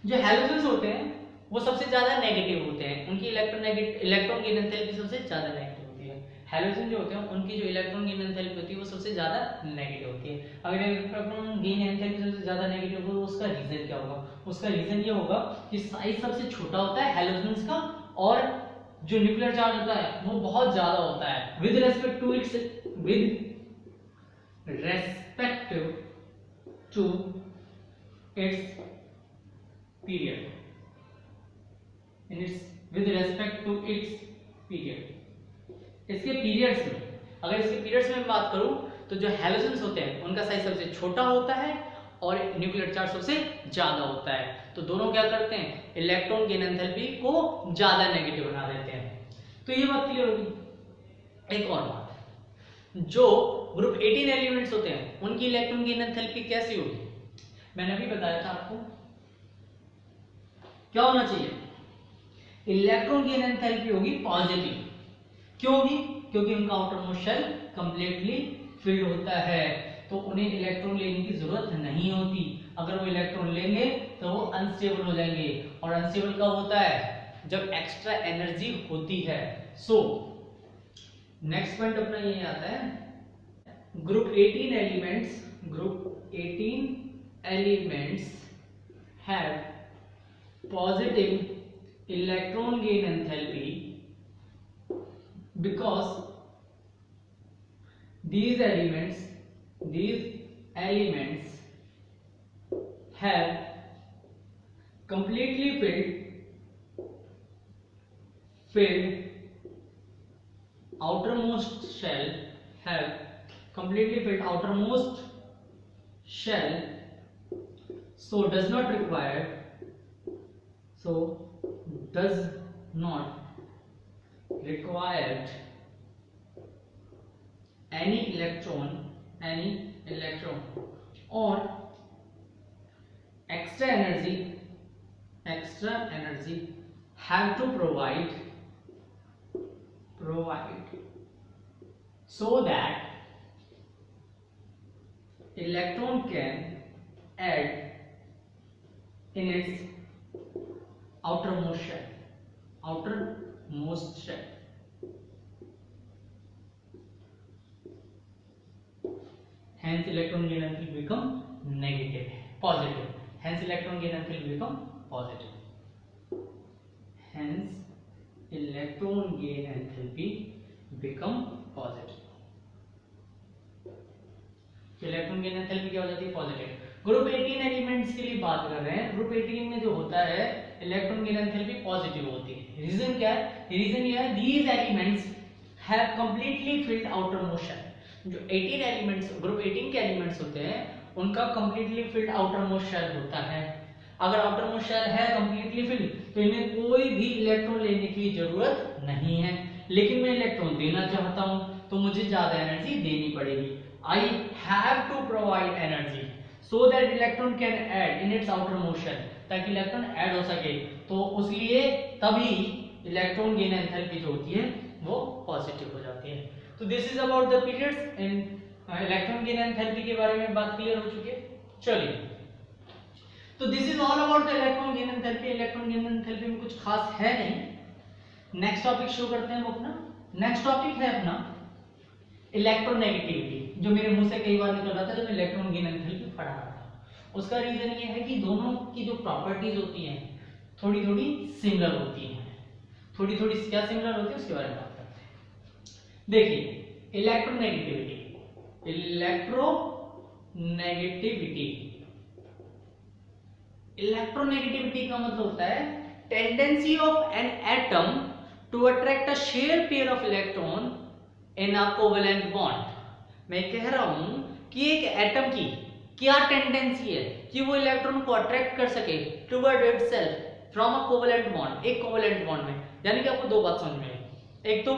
जो हैलोजेंस होते हैं वो सबसे ज्यादा नेगेटिव होते हैं, उनकी इलेक्ट्रॉन गेन एंथैल्पी सबसे ज्यादा नेगेटिव होती है। हैलोजन जो होते हैं उनकी जो इलेक्ट्रॉन गेन एंथैल्पी होती है वो सबसे ज्यादा नेगेटिव होती है। अगर इलेक्ट्रॉन गेन एंथैल्पी सबसे ज्यादा नेगेटिव हो तो उसका रीजन क्या होगा? उसका रीजन ये होगा कि साइज सबसे छोटा होता है हैलोजेंस का, और जो न्यूक्लियर चार्ज होता है वो बहुत ज्यादा होता है with respect respective to its period, with respect to its period. इसके पीरियड्स में, अगर इसके पीरियड्स में बात करूं तो जो हैलोजेंस होते हैं उनका साइज सबसे छोटा होता है और न्यूक्लियर चार्ज सबसे ज्यादा होता है। तो दोनों क्या करते हैं, इलेक्ट्रॉन गेन एंथैल्पी को ज्यादा नेगेटिव बना देते हैं। तो ये बात क्लियर होगी। एक और बात, जो ग्रुप 18 एलिमेंट्स होते हैं उनकी इलेक्ट्रॉन गेन एंथैल्पी कैसी होगी, मैंने अभी बताया था आपको। क्या होना चाहिए, इलेक्ट्रॉन गेन एंथैल्पी होगी पॉजिटिव। क्यों होगी, क्योंकि उनका outer most shell completely filled होता है, तो उन्हें इलेक्ट्रॉन लेने की जरूरत नहीं होती। अगर वो इलेक्ट्रॉन लेंगे तो वो अनस्टेबल हो जाएंगे, और अनस्टेबल कब होता है, जब एक्स्ट्रा एनर्जी होती है। सो नेक्स्ट पॉइंट अपना ये आता है, group 18 elements have positive electron gain enthalpy because these elements have completely filled outermost shell, so does not required any electron or extra energy have to provide so that electron can add in its outermost shell. Hence electron gain enthalpy become positive. Hence electron gain enthalpy become positive. Hence electron gain enthalpy become positive. तो इलेक्ट्रॉन गेन एंथैल्पी क्या हो जाती है, पॉजिटिव। ग्रुप 18 एलिमेंट्स के लिए बात कर रहे हैं। ग्रुप 18 में जो होता है इलेक्ट्रॉन गेन एंथैल्पी पॉजिटिव होती है। रीजन क्या है, रीजन ये है, these elements have completely filled outer most shell. जो 18 एलिमेंट्स, ग्रुप 18 के एलिमेंट्स होते हैं उनका completely filled outer most shell होता है। अगर आउटर मोस्ट शेल है कंप्लीटली फिल्ड तो इन्हें कोई भी इलेक्ट्रॉन लेने की जरूरत नहीं है। लेकिन मैं इलेक्ट्रॉन देना चाहता हूं तो मुझे ज्यादा एनर्जी देनी पड़ेगी। I have to provide energy so that electron can add in its outermost shell, ताकि इलेक्ट्रॉन ऐड हो सके। तो उसलिए तभी इलेक्ट्रॉन गेन एंथैल्पी जो होती है वो पॉजिटिव हो जाती है। तो this is about the periods in electron gain enthalpy के बारे में बात क्लियर हो चुकी है। चलिए, तो this is all about the electron gain enthalpy. Electron gain enthalpy में कुछ खास है नहीं। नेक्स्ट टॉपिक शो करते हैं वो अपना। नेक्स्ट टॉपिक है अपना इलेक्ट्रोनेगेटिविटी, जो मेरे मुंह से कई बार निकल रहा था जब मैं इलेक्ट्रॉन गेन एंथैल्पी पढ़ा रहा था। उसका रीजन ये है कि दोनों की जो प्रॉपर्टीज होती हैं थोड़ी थोड़ी सिमिलर होती हैं। थोड़ी थोड़ी क्या सिमिलर होती है उसके बारे में बात करते हैं। देखिए, इलेक्ट्रोनेगेटिविटी का मतलब होता है tendency of an atom to attract a share pair of electron in a covalent bond. मैं कह रहा हूं कि एक एटम की क्या टेंडेंसी है कि वो इलेक्ट्रॉन को अट्रैक्ट कर सके toward itself from a covalent bond, एक कोवेलेंट बॉन्ड में। यानी कि आपको दो बात समझ में आई, एक तो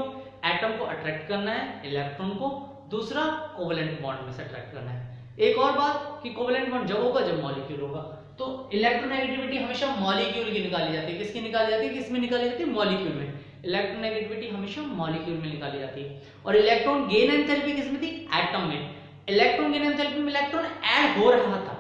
एटम को अट्रैक्ट करना है इलेक्ट्रॉन को, दूसरा कोवेलेंट बॉन्ड में से अट्रैक्ट करना है। एक और बात कि कोवेलेंट बॉन्ड जब होगा जब मॉलिक्यूल होगा। तो इलेक्ट्रोनेगेटिविटी हमेशा मॉलिक्यूल की निकाली जाती है। किसकी निकाली जाती है, किसमें निकाली जाती है, मॉलिक्यूल में। इलेक्ट्रोनेगेटिविटी हमेशा मॉलिक्यूल में निकाली जाती है। और इलेक्ट्रॉन गेन एंथैल्पी किसमें थी, एटम में। इलेक्ट्रॉन गेन एंथैल्पी में इलेक्ट्रॉन ऐड हो रहा था,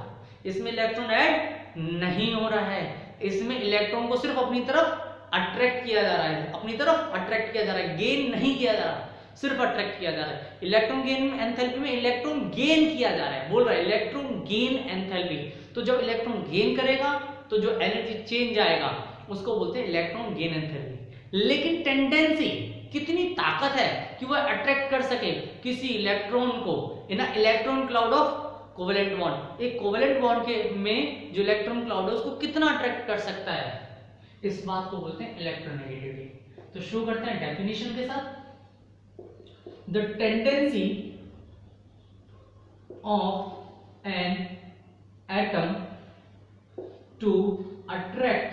इसमें इलेक्ट्रॉन ऐड नहीं हो रहा है। इसमें इलेक्ट्रॉन को सिर्फ अपनी तरफ अट्रैक्ट किया जा रहा है, अपनी तरफ अट्रैक्ट किया जा रहा है, गेन नहीं किया जा रहा, सिर्फ अट्रैक्ट किया जा रहा है। इलेक्ट्रॉन गेन एंथैल्पी में इलेक्ट्रॉन गेन किया जा रहा है, बोल रहा है इलेक्ट्रॉन गेन एंथैल्पी। तो जब इलेक्ट्रॉन गेन करेगा तो जो एनर्जी चेंज आएगा उसको बोलते हैं इलेक्ट्रॉन गेन एंथैल्पी। लेकिन टेंडेंसी, कितनी ताकत है कि वह अट्रैक्ट कर सके किसी इलेक्ट्रॉन को in electron cloud of covalent bond, एक कोवेलेंट बॉन्ड के में जो इलेक्ट्रॉन क्लाउड है उसको कितना अट्रैक्ट कर सकता है, इस बात को बोलते हैं इलेक्ट्रोनेगेटिविटी। तो शुरू करते हैं डेफिनेशन के साथ। The tendency of an atom to attract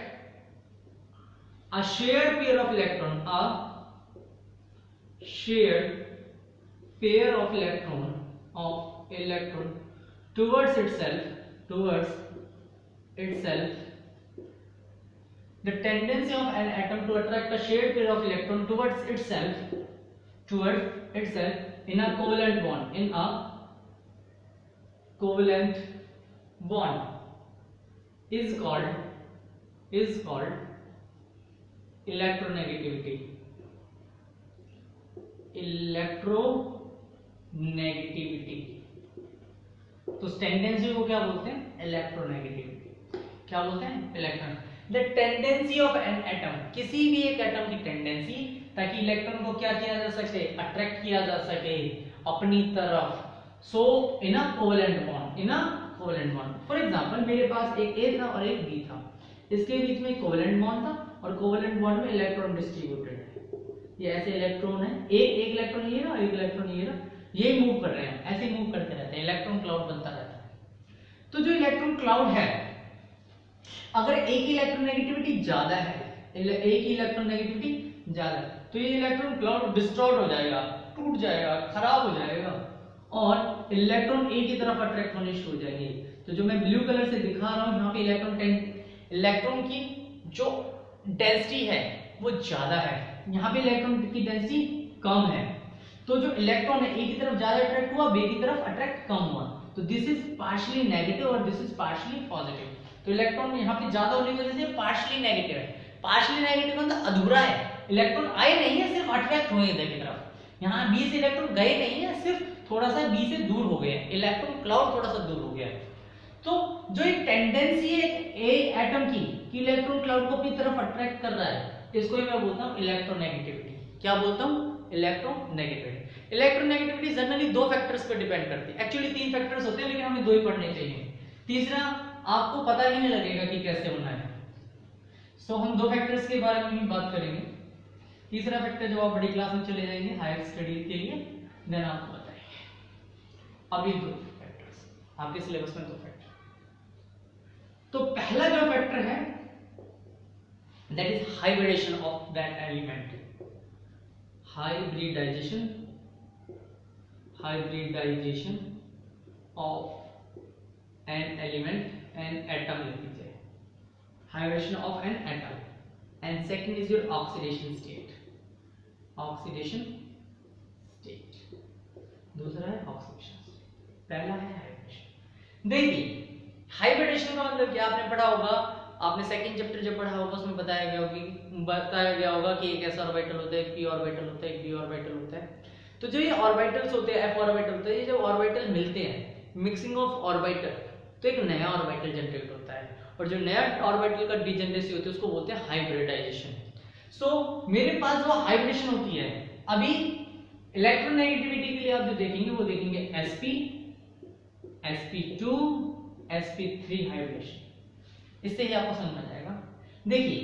a shared pair of electron, a shared pair of electron towards itself, the tendency of an atom to attract a shared pair of electron towards itself in a covalent bond is called electronegativity. तो टेंडेंसी को क्या बोलते हैं, इलेक्ट्रोनेगेटिविटी। क्या बोलते हैं, electron. The tendency of an atom, किसी भी एक एटम की टेंडेंसी, ताकि इलेक्ट्रॉन को क्या किया जा सके, अट्रैक्ट किया जा सके अपनी तरफ। So in a covalent bond, for example मेरे पास एक ए था और एक बी था, इसके बीच में कोवेलेंट बॉन्ड था और कोवेलेंट बॉन्ड में इलेक्ट्रॉन डिस्ट्रीब्यूटेड है। ये ऐसे इलेक्ट्रॉन है, एक इलेक्ट्रॉन ये रहा, एक इलेक्ट्रॉन ये रहा, ये मूव कर रहे हैं, ऐसे मूव करते रहते हैं, इलेक्ट्रॉन क्लाउड बनता रहता है। तो जो इलेक्ट्रॉन क्लाउड है, अगर एक इलेक्ट्रोनेगेटिविटी ज्यादा है, एक इलेक्ट्रोनेगेटिविटी ज्यादा, तो ये इलेक्ट्रॉन क्लाउड डिस्टॉर्ट हो जाएगा, टूट जाएगा, खराब हो जाएगा और इलेक्ट्रॉन ए की तरफ अट्रैक्ट होने शुरू हो जाएंगे। तो जो मैं ब्लू कलर से दिखा रहा हूं, यहाँ पे इलेक्ट्रॉन की जो डेंसिटी है वो ज्यादा है, यहाँ पे इलेक्ट्रॉन की डेंसिटी कम है। तो जो इलेक्ट्रॉन है ए की तरफ ज्यादा अट्रैक्ट हुआ, बी की तरफ अट्रैक्ट कम हुआ। तो दिस इज पार्शियली नेगेटिव और दिस इज पार्शियली पॉजिटिव। तो इलेक्ट्रॉन यहाँ पे ज्यादा होने की वजह से पार्शियली नेगेटिव है। पार्शियली नेगेटिव मतलब अधूरा है, इलेक्ट्रॉन आए नहीं है, सिर्फ अट्रैक्ट हुए इधर की तरफ। यहाँ बी से इलेक्ट्रॉन गए नहीं है, सिर्फ थोड़ा सा बी से दूर हो गए, इलेक्ट्रॉन क्लाउड थोड़ा सा दूर हो गया है। तो जो एक टेंडेंसी है ए एटम की कि इलेक्ट्रॉन क्लाउड को अपनी तरफ अट्रैक्ट कर रहा है, इसको ही मैं बोलता हूँ इलेक्ट्रोनेगेटिविटी। क्या बोलता हूँ, इलेक्ट्रोनेगेटिविटी। इलेक्ट्रोनेगेटिविटी जनरली दो फैक्टर्स पर डिपेंड करती है, एक्चुअली तीन फैक्टर्स होते हैं लेकिन हमें दो ही पढ़ने चाहिए, तीसरा आपको पता ही नहीं लगेगा कि कैसे बना है। सो हम दो फैक्टर्स के बारे में ही बात करेंगे। तीसरा फैक्टर जब आप बड़ी क्लास में चले जाएंगे हायर स्टडी के लिए, देन आपको बताएंगे। अभी दो फैक्टर्स आपके सिलेबस में, दो फैक्टर। तो पहला जो फैक्टर है that is hybridization of that element, hybridization of an element, an atom लिख लीजिए, hybridization of an atom. And second is your oxidation state, दूसरा है ऑक्सीडेशन, पहला है हाइब्रिडेशन। देखिए हाइब्रिडेशन का मतलब क्या आपने पढ़ा होगा, आपने सेकंड चैप्टर जब पढ़ा होगा उसमें बताया गया होगा कि एक ऐसा ऑर्बिटल होता है, एक पी ऑर्बिटल होता है, एक डी ऑर्बिटल होता है। तो जो ये ऑर्बिटल्स होते हैं, एफ ऑर्बिटल होता है, ये जब ऑर्बिटल मिलते हैं, मिक्सिंग ऑफ ऑर्बिटल, तो एक नया ऑर्बिटल जनरेट होता है और जो नया ऑर्बिटल का डीजेनरेसी होती है उसको बोलते हैं हाइब्रिडाइजेशन। सो मेरे पास जो हाइब्रिडेशन होती है, अभी इलेक्ट्रोनेगेटिविटी के लिए आप जो देखेंगे वो देखेंगे sp, sp2, sp3 हाइब्रिडेशन। इससे ही आपको समझ आ जाएगा। देखिए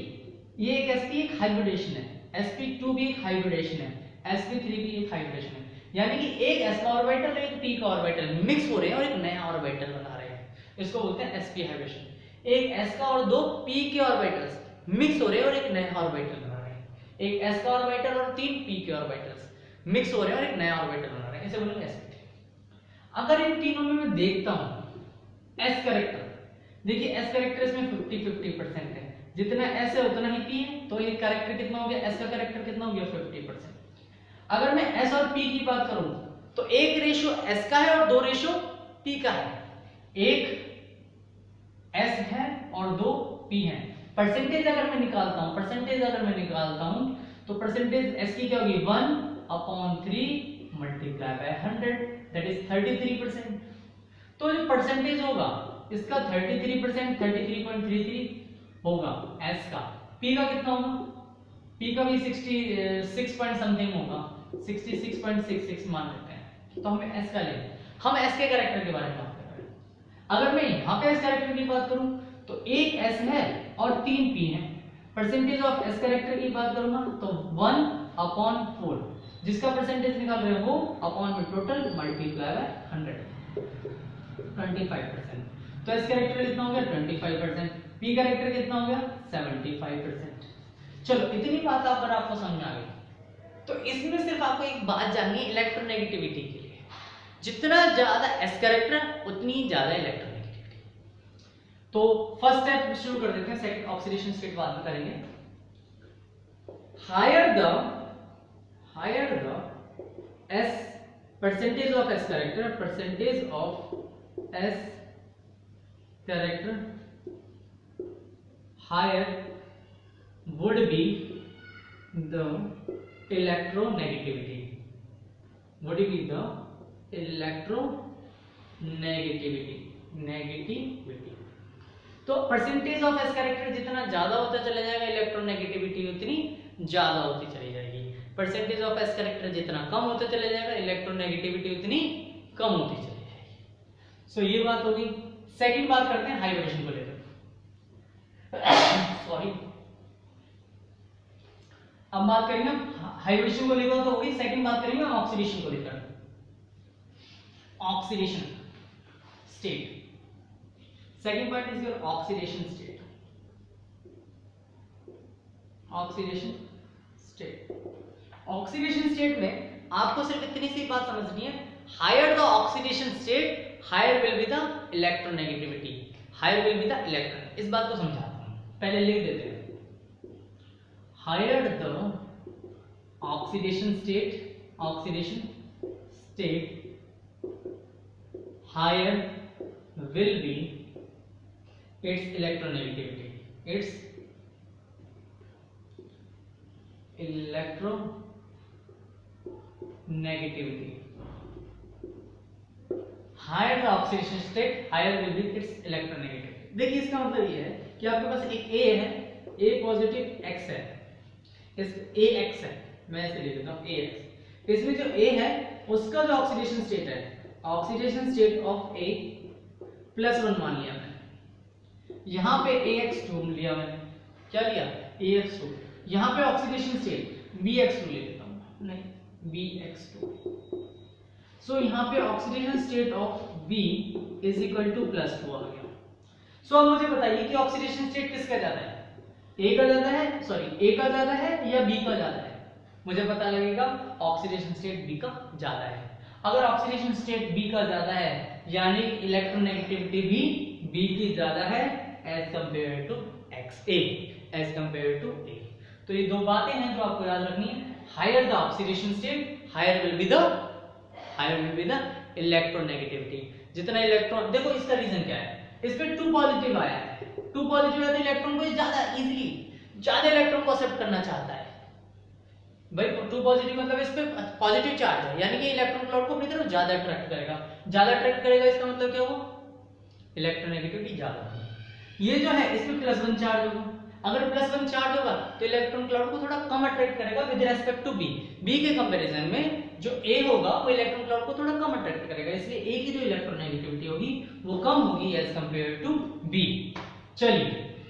ये एक sp एक हाइब्रिडेशन है, sp2 भी एक हाइब्रिडेशन है, sp3 भी एक हाइब्रिडेशन है, यानी कि एक s का ऑर्बिटल और एक p का ऑर्बिटल मिक्स हो रहे हैं और एक नया ऑर्बिटल बना रहे हैं, इसको बोलते हैं sp हाइब्रिडेशन। एक s का और दो p के ऑर्बिटल्स मिक्स हो रहे हैं और एक नया ऑर्बिटल बना रहे हैं, एक s का ऑर्बिटल और तीन p के ऑर्बिटल्स मिक्स हो रहे हैं और एक नया ऑर्बिटल बना रहे हैं, इसे बोलेंगे sp3। अगर इन तीनों में मैं देखता हूं s कैरेक्टर, देखिए s कैरेक्टर इसमें 50-50% है, जितना s है उतना ही p है, तो ये कैरेक्टर कितना हो गया, s का कैरेक्टर कितना हो गया 50%। अगर मैं s और p की बात करूं तो एक रेशियो s का है और दो रेशियो p का है, एक s है और दो p है। परसेंटेज अगर मैं निकालता हूं तो परसेंटेज s की क्या होगी 1/3 मल्टीप्लाई बाय 100, दैट इज 33%। तो जो परसेंटेज होगा इसका 33%, 33.33 होगा s का, p का कितना होगा, p का भी 66 पॉइंट समथिंग होगा, 66.66 मान लेते हैं। तो हमें s का लेंगे, हम s के कैरेक्टर के बारे में बात कर रहे हैं। अगर मैं यहाँ पे एस कैरेक्टर की बात करूं तो एक एस है और 3 पी है। परसेंटेज ऑफ एस कैरेक्टर की बात करूंगा तो 1/4, जिसका परसेंटेज निकाल रहे हो अपॉन में टोटल मल्टीप्लाई बाय 100, 25%। तो एस कैरेक्टर कितना हो गया 25%, पी कैरेक्टर कितना हो गया 75%। चलो इतनी बात अगर आपको समझ आ गई तो इसमें सिर्फ आपको एक बात जाननी है इलेक्ट्रोनेगेटिविटी के लिए, जितना ज्यादा एस कैरेक्टर उतनी ज्यादा इलेक्ट्रोनेगेटिविटी। तो फर्स्ट स्टेप शुरू कर देते हैं, सेकंड ऑक्सीडेशन स्टेट बाद में करेंगे। Higher the s percentage of s character, percentage of s character higher would be the electronegativity, would be the electronegativity। तो परसेंटेज ऑफ एस कैरेक्टर जितना ज्यादा होता चला जाएगा इलेक्ट्रोनेगेटिविटी उतनी ज्यादा होती चली जाएगी। परसेंटेज ऑफ एस कैरेक्टर जितना कम होता चला जाएगा इलेक्ट्रोनेगेटिविटी उतनी कम होती चली जाएगी। सो ये बात होगी। सेकंड बात करते हैं हाइब्रिडेशन को लेकर। सॉरी, अब बात करेंगे हाइब्रिडेशन को लेकर तो होगी, सेकंड बात करेंगे ऑक्सीडेशन को लेकर। Oxidation state, second part is your oxidation state। oxidation state में आपको सिर्फ इतनी सी बात समझनी है, higher the oxidation state higher will be the electronegativity, higher will be the electron। इस बात को समझाता हूं, पहले लिख देते हैं। higher the oxidation state higher will be its electronegativity, its electronegativity। higher the oxidation state higher will be its electronegativity। देखिए इसका मतलब ये है कि आपके पास एक A है, A पॉजिटिव X है, इस AX है, मैं ऐसे लिख देता हूं AX। इसमें जो A है उसका जो ऑक्सीडेशन स्टेट है, ऑक्सीडेशन स्टेट ऑफ A +1 मान लिया मैंने, यहां पे AX2 लिया मैंने, क्या लिया AX2, यहां पे ऑक्सीडेशन स्टेट BX2 ले लेता हूं, नहीं BX2। सो यहां पे ऑक्सीडेशन स्टेट ऑफ B = +2 आ गया। सो अब मुझे बताइए कि ऑक्सीडेशन स्टेट किसका ज्यादा है, A का ज्यादा है, सॉरी A का ज्यादा है या B का ज्यादा है। मुझे पता लगेगा ऑक्सीडेशन स्टेट B का ज्यादा है। अगर ऑक्सीडेशन स्टेट B का ज्यादा है यानी इलेक्ट्रोनेगेटिविटी भी B की ज्यादा है as compared to XA, as compared to A। तो ये दो बातें हैं जो आपको याद रखनी है। Higher the oxidation state, higher will be the electronegativity। जितना इलेक्ट्रॉन, देखो इसका रीजन क्या है, इस पे 2 पॉजिटिव आया है, 2 पॉजिटिव है तो इलेक्ट्रॉन को ज्यादा इजीली ज्यादा इलेक्ट्रॉन को एक्सेप्ट करना चाहता है। भाई 2 पॉजिटिव मतलब इस पे पॉजिटिव चार्ज है, यानी कि इलेक्ट्रॉन क्लाउड को अपनी तरफ ज्यादा अट्रैक्ट करेगा, इसका मतलब क्या होगा, इलेक्ट्रोनेगेटिविटी ज्यादा होगी। ये जो है इसमें +1 चार्ज होगा, अगर +1 चार्ज होगा तो इलेक्ट्रॉन क्लाउड को थोड़ा कम अट्रैक्ट करेगा विद रेस्पेक्ट टू बी के कंपैरिजन में जो A होगा वो इलेक्ट्रॉन क्लाउड को थोड़ा कम अट्रैक्ट करेगा, इसलिए A की जो इलेक्ट्रोनेगेटिविटी होगी वो कम होगी एज कंपेयर टू B। चलिए,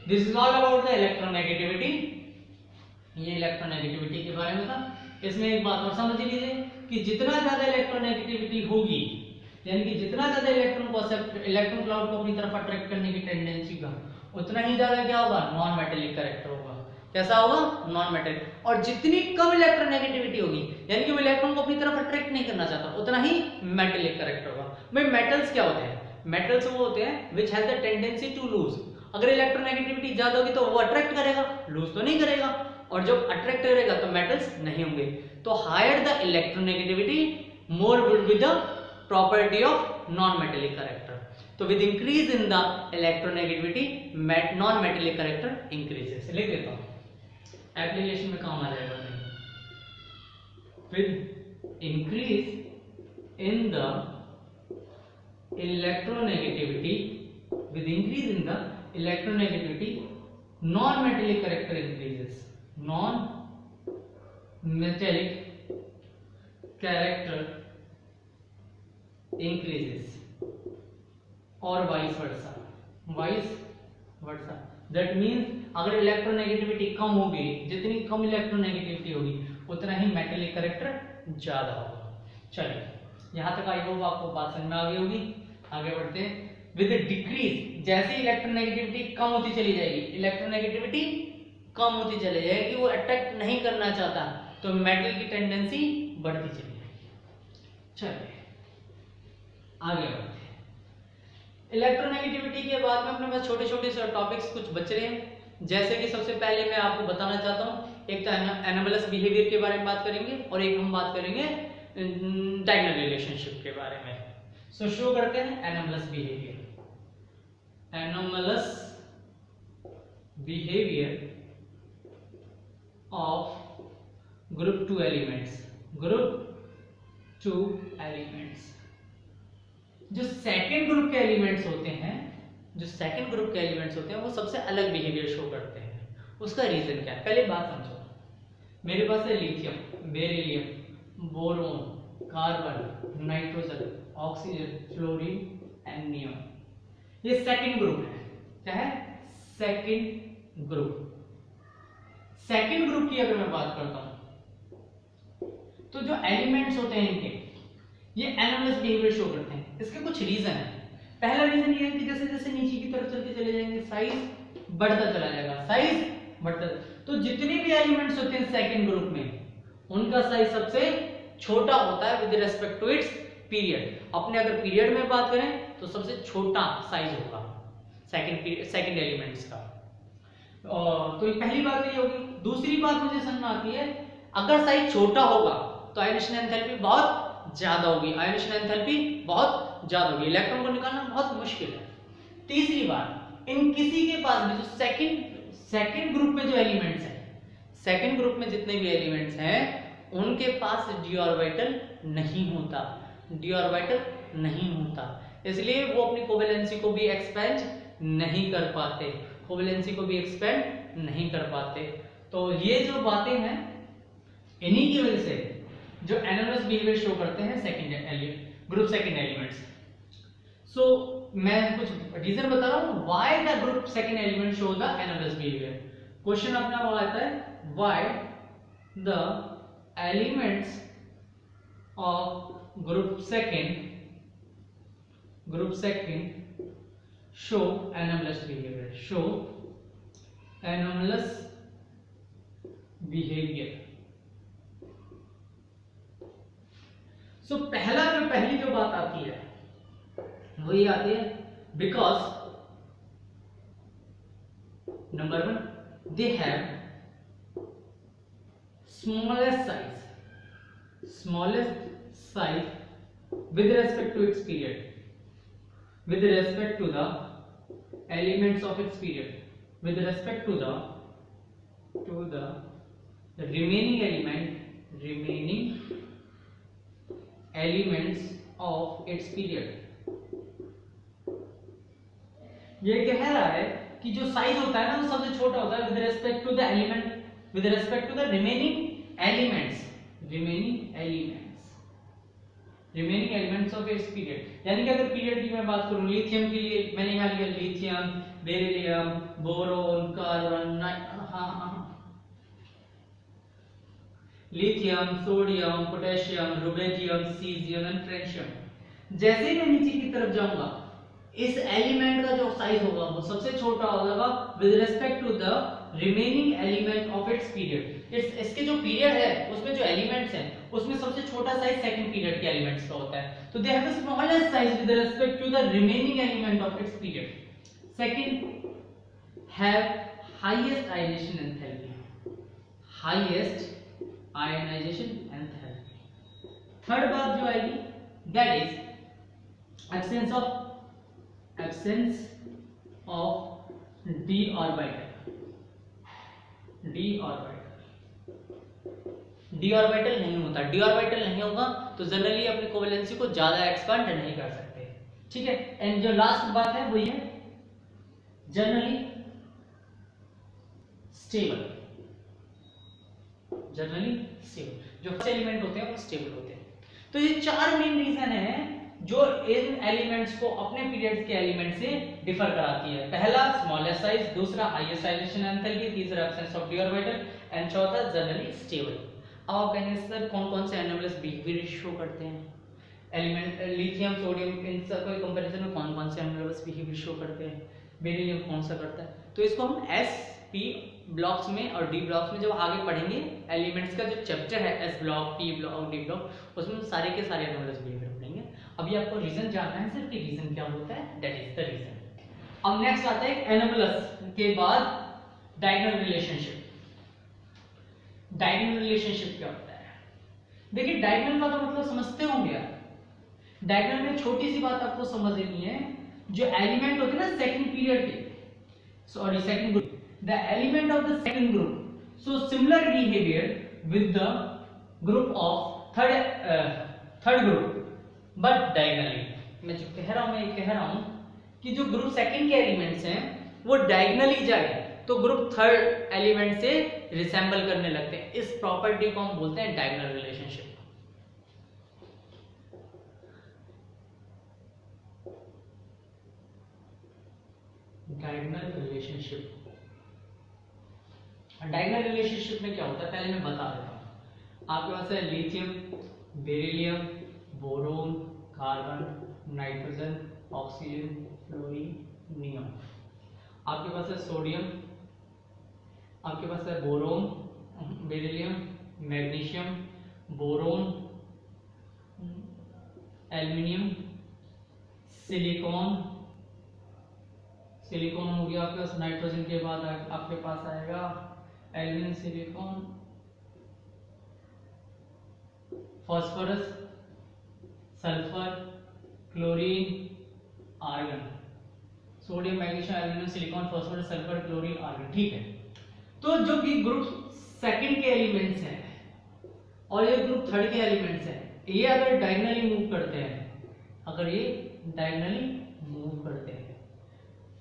this is all about the electronegativity. ये इलेक्ट्रोनेगेटिविटी के बारे में था। इसमें एक बात और समझ लीजिए कि जितना ज्यादा इलेक्ट्रोनेगेटिविटी होगी, यानी कि जितना ज्यादा इलेक्ट्रॉन क्लाउड को अपनी तरफ अट्रैक्ट करने की टेंडेंसी का, उतना ही ज्यादा क्या होगा, नॉन मेटेलिक कैरेक्टर होगा। कैसा होगा, नॉन मेटेलिक। और जितनी कम इलेक्ट्रोनेगेटिविटी होगी, यानी कि वो इलेक्ट्रॉन को अपनी तरफ अट्रैक्ट नहीं करना चाहता, उतना ही मेटेलिक कैरेक्टर होगा। भाई मेटल्स क्या होते हैं, मेटल्स वो होते हैं which has the tendency to lose. अगर इलेक्ट्रोनेगेटिविटी ज्यादा होगी तो वो अट्रैक्ट करेगा, लूज तो नहीं करेगा, और जब अट्रैक्ट करेगा तो मेटल्स नहीं होंगे। तो higher the electronegativity more will be the property of non-metallic character। तो with increase in the electronegativity non-metallic character increases। लिख देता हूँ, एप्लीकेशन में काम आ जाएगा। with increase in the electronegativity non-metallic character increases, non-metallic character increases और वाइस वर्सा। दैट मीन्स अगर इलेक्ट्रोनेगेटिविटी कम होगी, जितनी कम इलेक्ट्रोनेगेटिविटी होगी उतना ही मेटेलिक करैक्टर ज्यादा होगा। चलिए यहाँ तक आई होप आपको बात समझ में आ गई होगी। आगे बढ़ते हैं। विद डिक्रीज, जैसे इलेक्ट्रोनेगेटिविटी कम होती चली जाएगी, इलेक्ट्रोनेगेटिविटी कम होती चली जाएगी, वो अट्रैक्ट नहीं करना चाहता, तो मेटल की टेंडेंसी बढ़ती चली जाएगी। चलिए आगे बढ़ते हैं। इलेक्ट्रोनेगेटिविटी के बाद में अपने पास छोटे छोटे से टॉपिक्स कुछ बच रहे हैं, जैसे कि सबसे पहले मैं आपको बताना चाहता हूँ, एक तो एनामलस बिहेवियर के बारे में बात करेंगे और एक हम बात करेंगे डायगोनल रिलेशनशिप के बारे में। सो शो करते हैं anomalous behaviour. Anomalous behaviour of group 2 elements. जो सेकंड ग्रुप के एलिमेंट्स होते हैं, वो सबसे अलग बिहेवियर शो करते हैं। उसका रीजन क्या है, पहले बात समझो। मेरे पास है lithium, beryllium, boron, carbon, nitrogen, oxygen, fluorine and neon. ये सेकंड ग्रुप है। क्या है? Second group. सेकंड ग्रुप की अगर मैं बात करता हूं, तो जो एलिमेंट्स होते हैं इनके, ये एनामलस बिहेवियर शो करते हैं। इसके कुछ रीजन है। पहला रीजन ये है कि जैसे जैसे नीचे की तरफ चलते चले जाएंगे, साइज बढ़ता चला जाएगा, तो जितने भी एलिमेंट्स होते हैं सेकंड ग्रुप में, उनका साइज सबसे छोटा होता है with respect to its period. अपने अगर पीरियड में बात करें तो सबसे छोटा साइज होगा सेकंड एलिमेंट्स का। तो ये पहली बात ये होगी। दूसरी बात मुझे समझ में आती है, अगर साइज छोटा होगा तो आयनेशन एंथैल्पी बहुत ज्यादा होगी, इलेक्ट्रॉन को निकालना बहुत मुश्किल है। तीसरी बात, इन किसी के पास भी जो सेकंड ग्रुप में जो एलिमेंट्स हैं, सेकंड ग्रुप में जितने भी एलिमेंट्स हैं, उनके पास डी ऑर्बिटल नहीं होता, इसलिए वो अपनी कोवेलेंसी को भी एक्सपेंड नहीं कर पाते। तो ये जो बातें हैं, इन्हीं की वजह से जो एनामलस बिहेवियर शो करते हैं ग्रुप सेकंड एलिमेंट्स। सो मैं कुछ रीजन बता रहा हूं why the group second element show the anomalous behaviour. Question अपना वो आता है, why the elements of group second show anomalous behaviour. So पहली जो बात आती है वो ये आती है, because number 1 they have smallest size with respect to its period, with respect to the elements of its period, with respect to the remaining elements of its period। ये कह रहा है कि जो साइज होता है ना, वो सबसे छोटा होता है with respect to the remaining elements of its period। यानी कि अगर पीरियड की मैं बात करूं, लिथियम के लिए मैंने यहाँ लिखा lithium, beryllium, boron, carbon, lithium, sodium, potassium, rubidium, caesium and francium. जैसे ही मैं नीचे की तरफ जाऊंगा, इस एलिमेंट का जो साइज होगा वो सबसे छोटा होगा with respect to the remaining element of its period. इसके जो पीरियड है उसमें जो एलिमेंट्स हैं उसमें सबसे छोटा साइज सेकंड पीरियड के एलिमेंट्स का होता है। तो they have the smallest size with respect to the remaining element of its period. Second have highest ionization enthalpy. Third बात जो आएगी, that is absence of d orbital। D orbital नहीं होता। डी ऑर्बिटल नहीं होगा तो जनरली अपनी कोवेलेंसी को ज्यादा एक्सपांड नहीं कर सकते। ठीक है। एंड जो लास्ट बात है वो ये जनरली स्टेबल। जो एलिमेंट होते हैं वो स्टेबल होते हैं। तो ये चार मेन रीजन है जो इन एलिमेंट्स को अपने पीरियड्स के एलिमेंट से डिफर कराती है। पहला स्मॉलेस्ट साइज, दूसरा हाईएस्ट आयनेशन एंथैल्पी, तीसरा absence of D orbital and चौथा जनरली स्टेबल। अब आप कहेंगे सर कौन कौन से एनोमलस बिहेवियर शो करते हैं? एलिमेंट लिथियम, सोडियम, इन सब के कंपैरिजन में कौन कौन से एनोमलस बिहेवियर शो करते हैं? बेरिलियम कौन सा करता है? तो इसको हम एस पी ब्लॉक्स में और डी ब्लॉक्स में जब आगे पढ़ेंगे, एलिमेंट्स का जो चैप्टर है S block, P block, D block, उसमें सारे के सारे एनोमलस बिहेवियर पढ़ेंगे। अभी आपको रीजन जानना है सिर्फ कि रीजन क्या होता है, दैट इज द रीजन। अब नेक्स्ट आता है एनोमलस के बाद डायगोनल रिलेशनशिप। डायगोनल रिलेशनशिप क्या होता है? देखिए डायगोनल का तो मतलब समझते होंगे आप। डायगोनल में छोटी सी बात आपको समझ लेनी है, जो एलिमेंट होते हैं ना सेकंड पीरियड के, sorry second group, the element of the second group so similar behavior with the group of third group but diagonally। मैं जो कह रहा हूं, मैं ये कह रहा हूं कि जो ग्रुप सेकंड के एलिमेंट्स हैं वो डायगोनली जाए तो ग्रुप थर्ड एलिमेंट से रिसेंबल करने लगते हैं। इस प्रॉपर्टी को हम बोलते हैं diagonal relationship. Diagonal relationship, diagonal relationship में क्या होता है पहले मैं बता देता हूँ। आपके पास है lithium, beryllium, boron, carbon, nitrogen, oxygen, fluorine, neon. आपके पास है सोडियम, आपके पास है boron, beryllium, magnesium, boron, aluminium, silicon, silicon हो गया आपके पास। नाइट्रोजन के बाद आपके पास आएगा aluminium, silicon, phosphorus, sulphur, chlorine, argon. Sodium, magnesium, aluminium, silicon, phosphorus, sulphur, chlorine, argon. ठीक है, तो जो कि ग्रुप सेकंड के एलिमेंट्स हैं और ये ग्रुप थर्ड के एलिमेंट्स हैं, ये अगर डायगोनली मूव करते हैं, अगर ये डायगोनली मूव करते हैं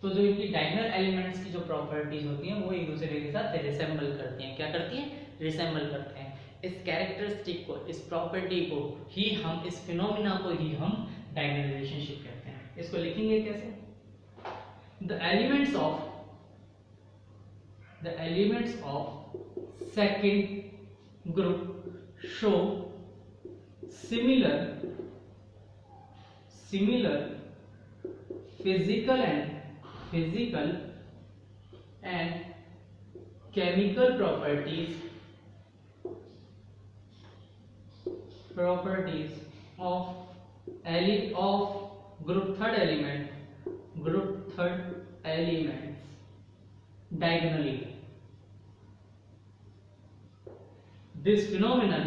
तो जो इनकी डायगोनल एलिमेंट्स की जो प्रॉपर्टीज होती हैं वो एक दूसरे के साथ रिसेंबल करती हैं। क्या करती हैं? रिसेंबल करते हैं। इस कैरेक्टरिस्टिक को, इस प्रॉपर्टी को ही हम, इस फिनोमिना को ही हम डायगोनल रिलेशनशिप कहते हैं। इसको लिखेंगे कैसे? The elements of second group show similar physical and chemical properties of group third elements diagonally. This phenomenon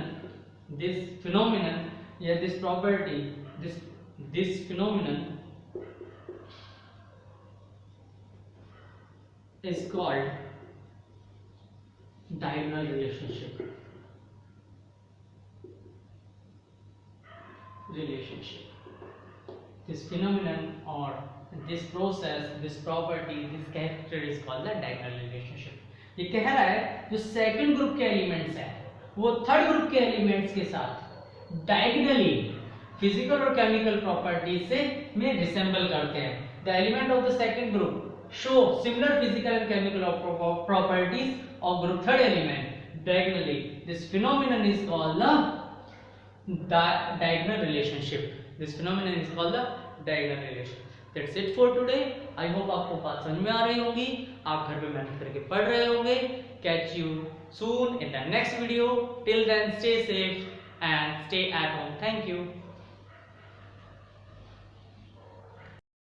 is called diagonal relationship. This phenomenon or this process, this property, this character is called the diagonal relationship. ये कह रहा है जो सेकंड ग्रुप के एलिमेंट्स हैं वो थर्ड ग्रुप के एलिमेंट्स के साथ डायगोनली फिजिकल और केमिकल प्रॉपर्टीज से में रिसेंबल करते हैं। The element of the second group show similar physical and chemical properties of group third element diagonally. This phenomenon is called the diagonal relationship. This phenomenon is called the diagonal relationship. That's it for today. I hope आपको बात समझ में आ रही होगी, आप घर पे मेहनत करके पढ़ रहे होंगे। Catch you soon in the next video. Till then, stay safe and stay at home. Thank you.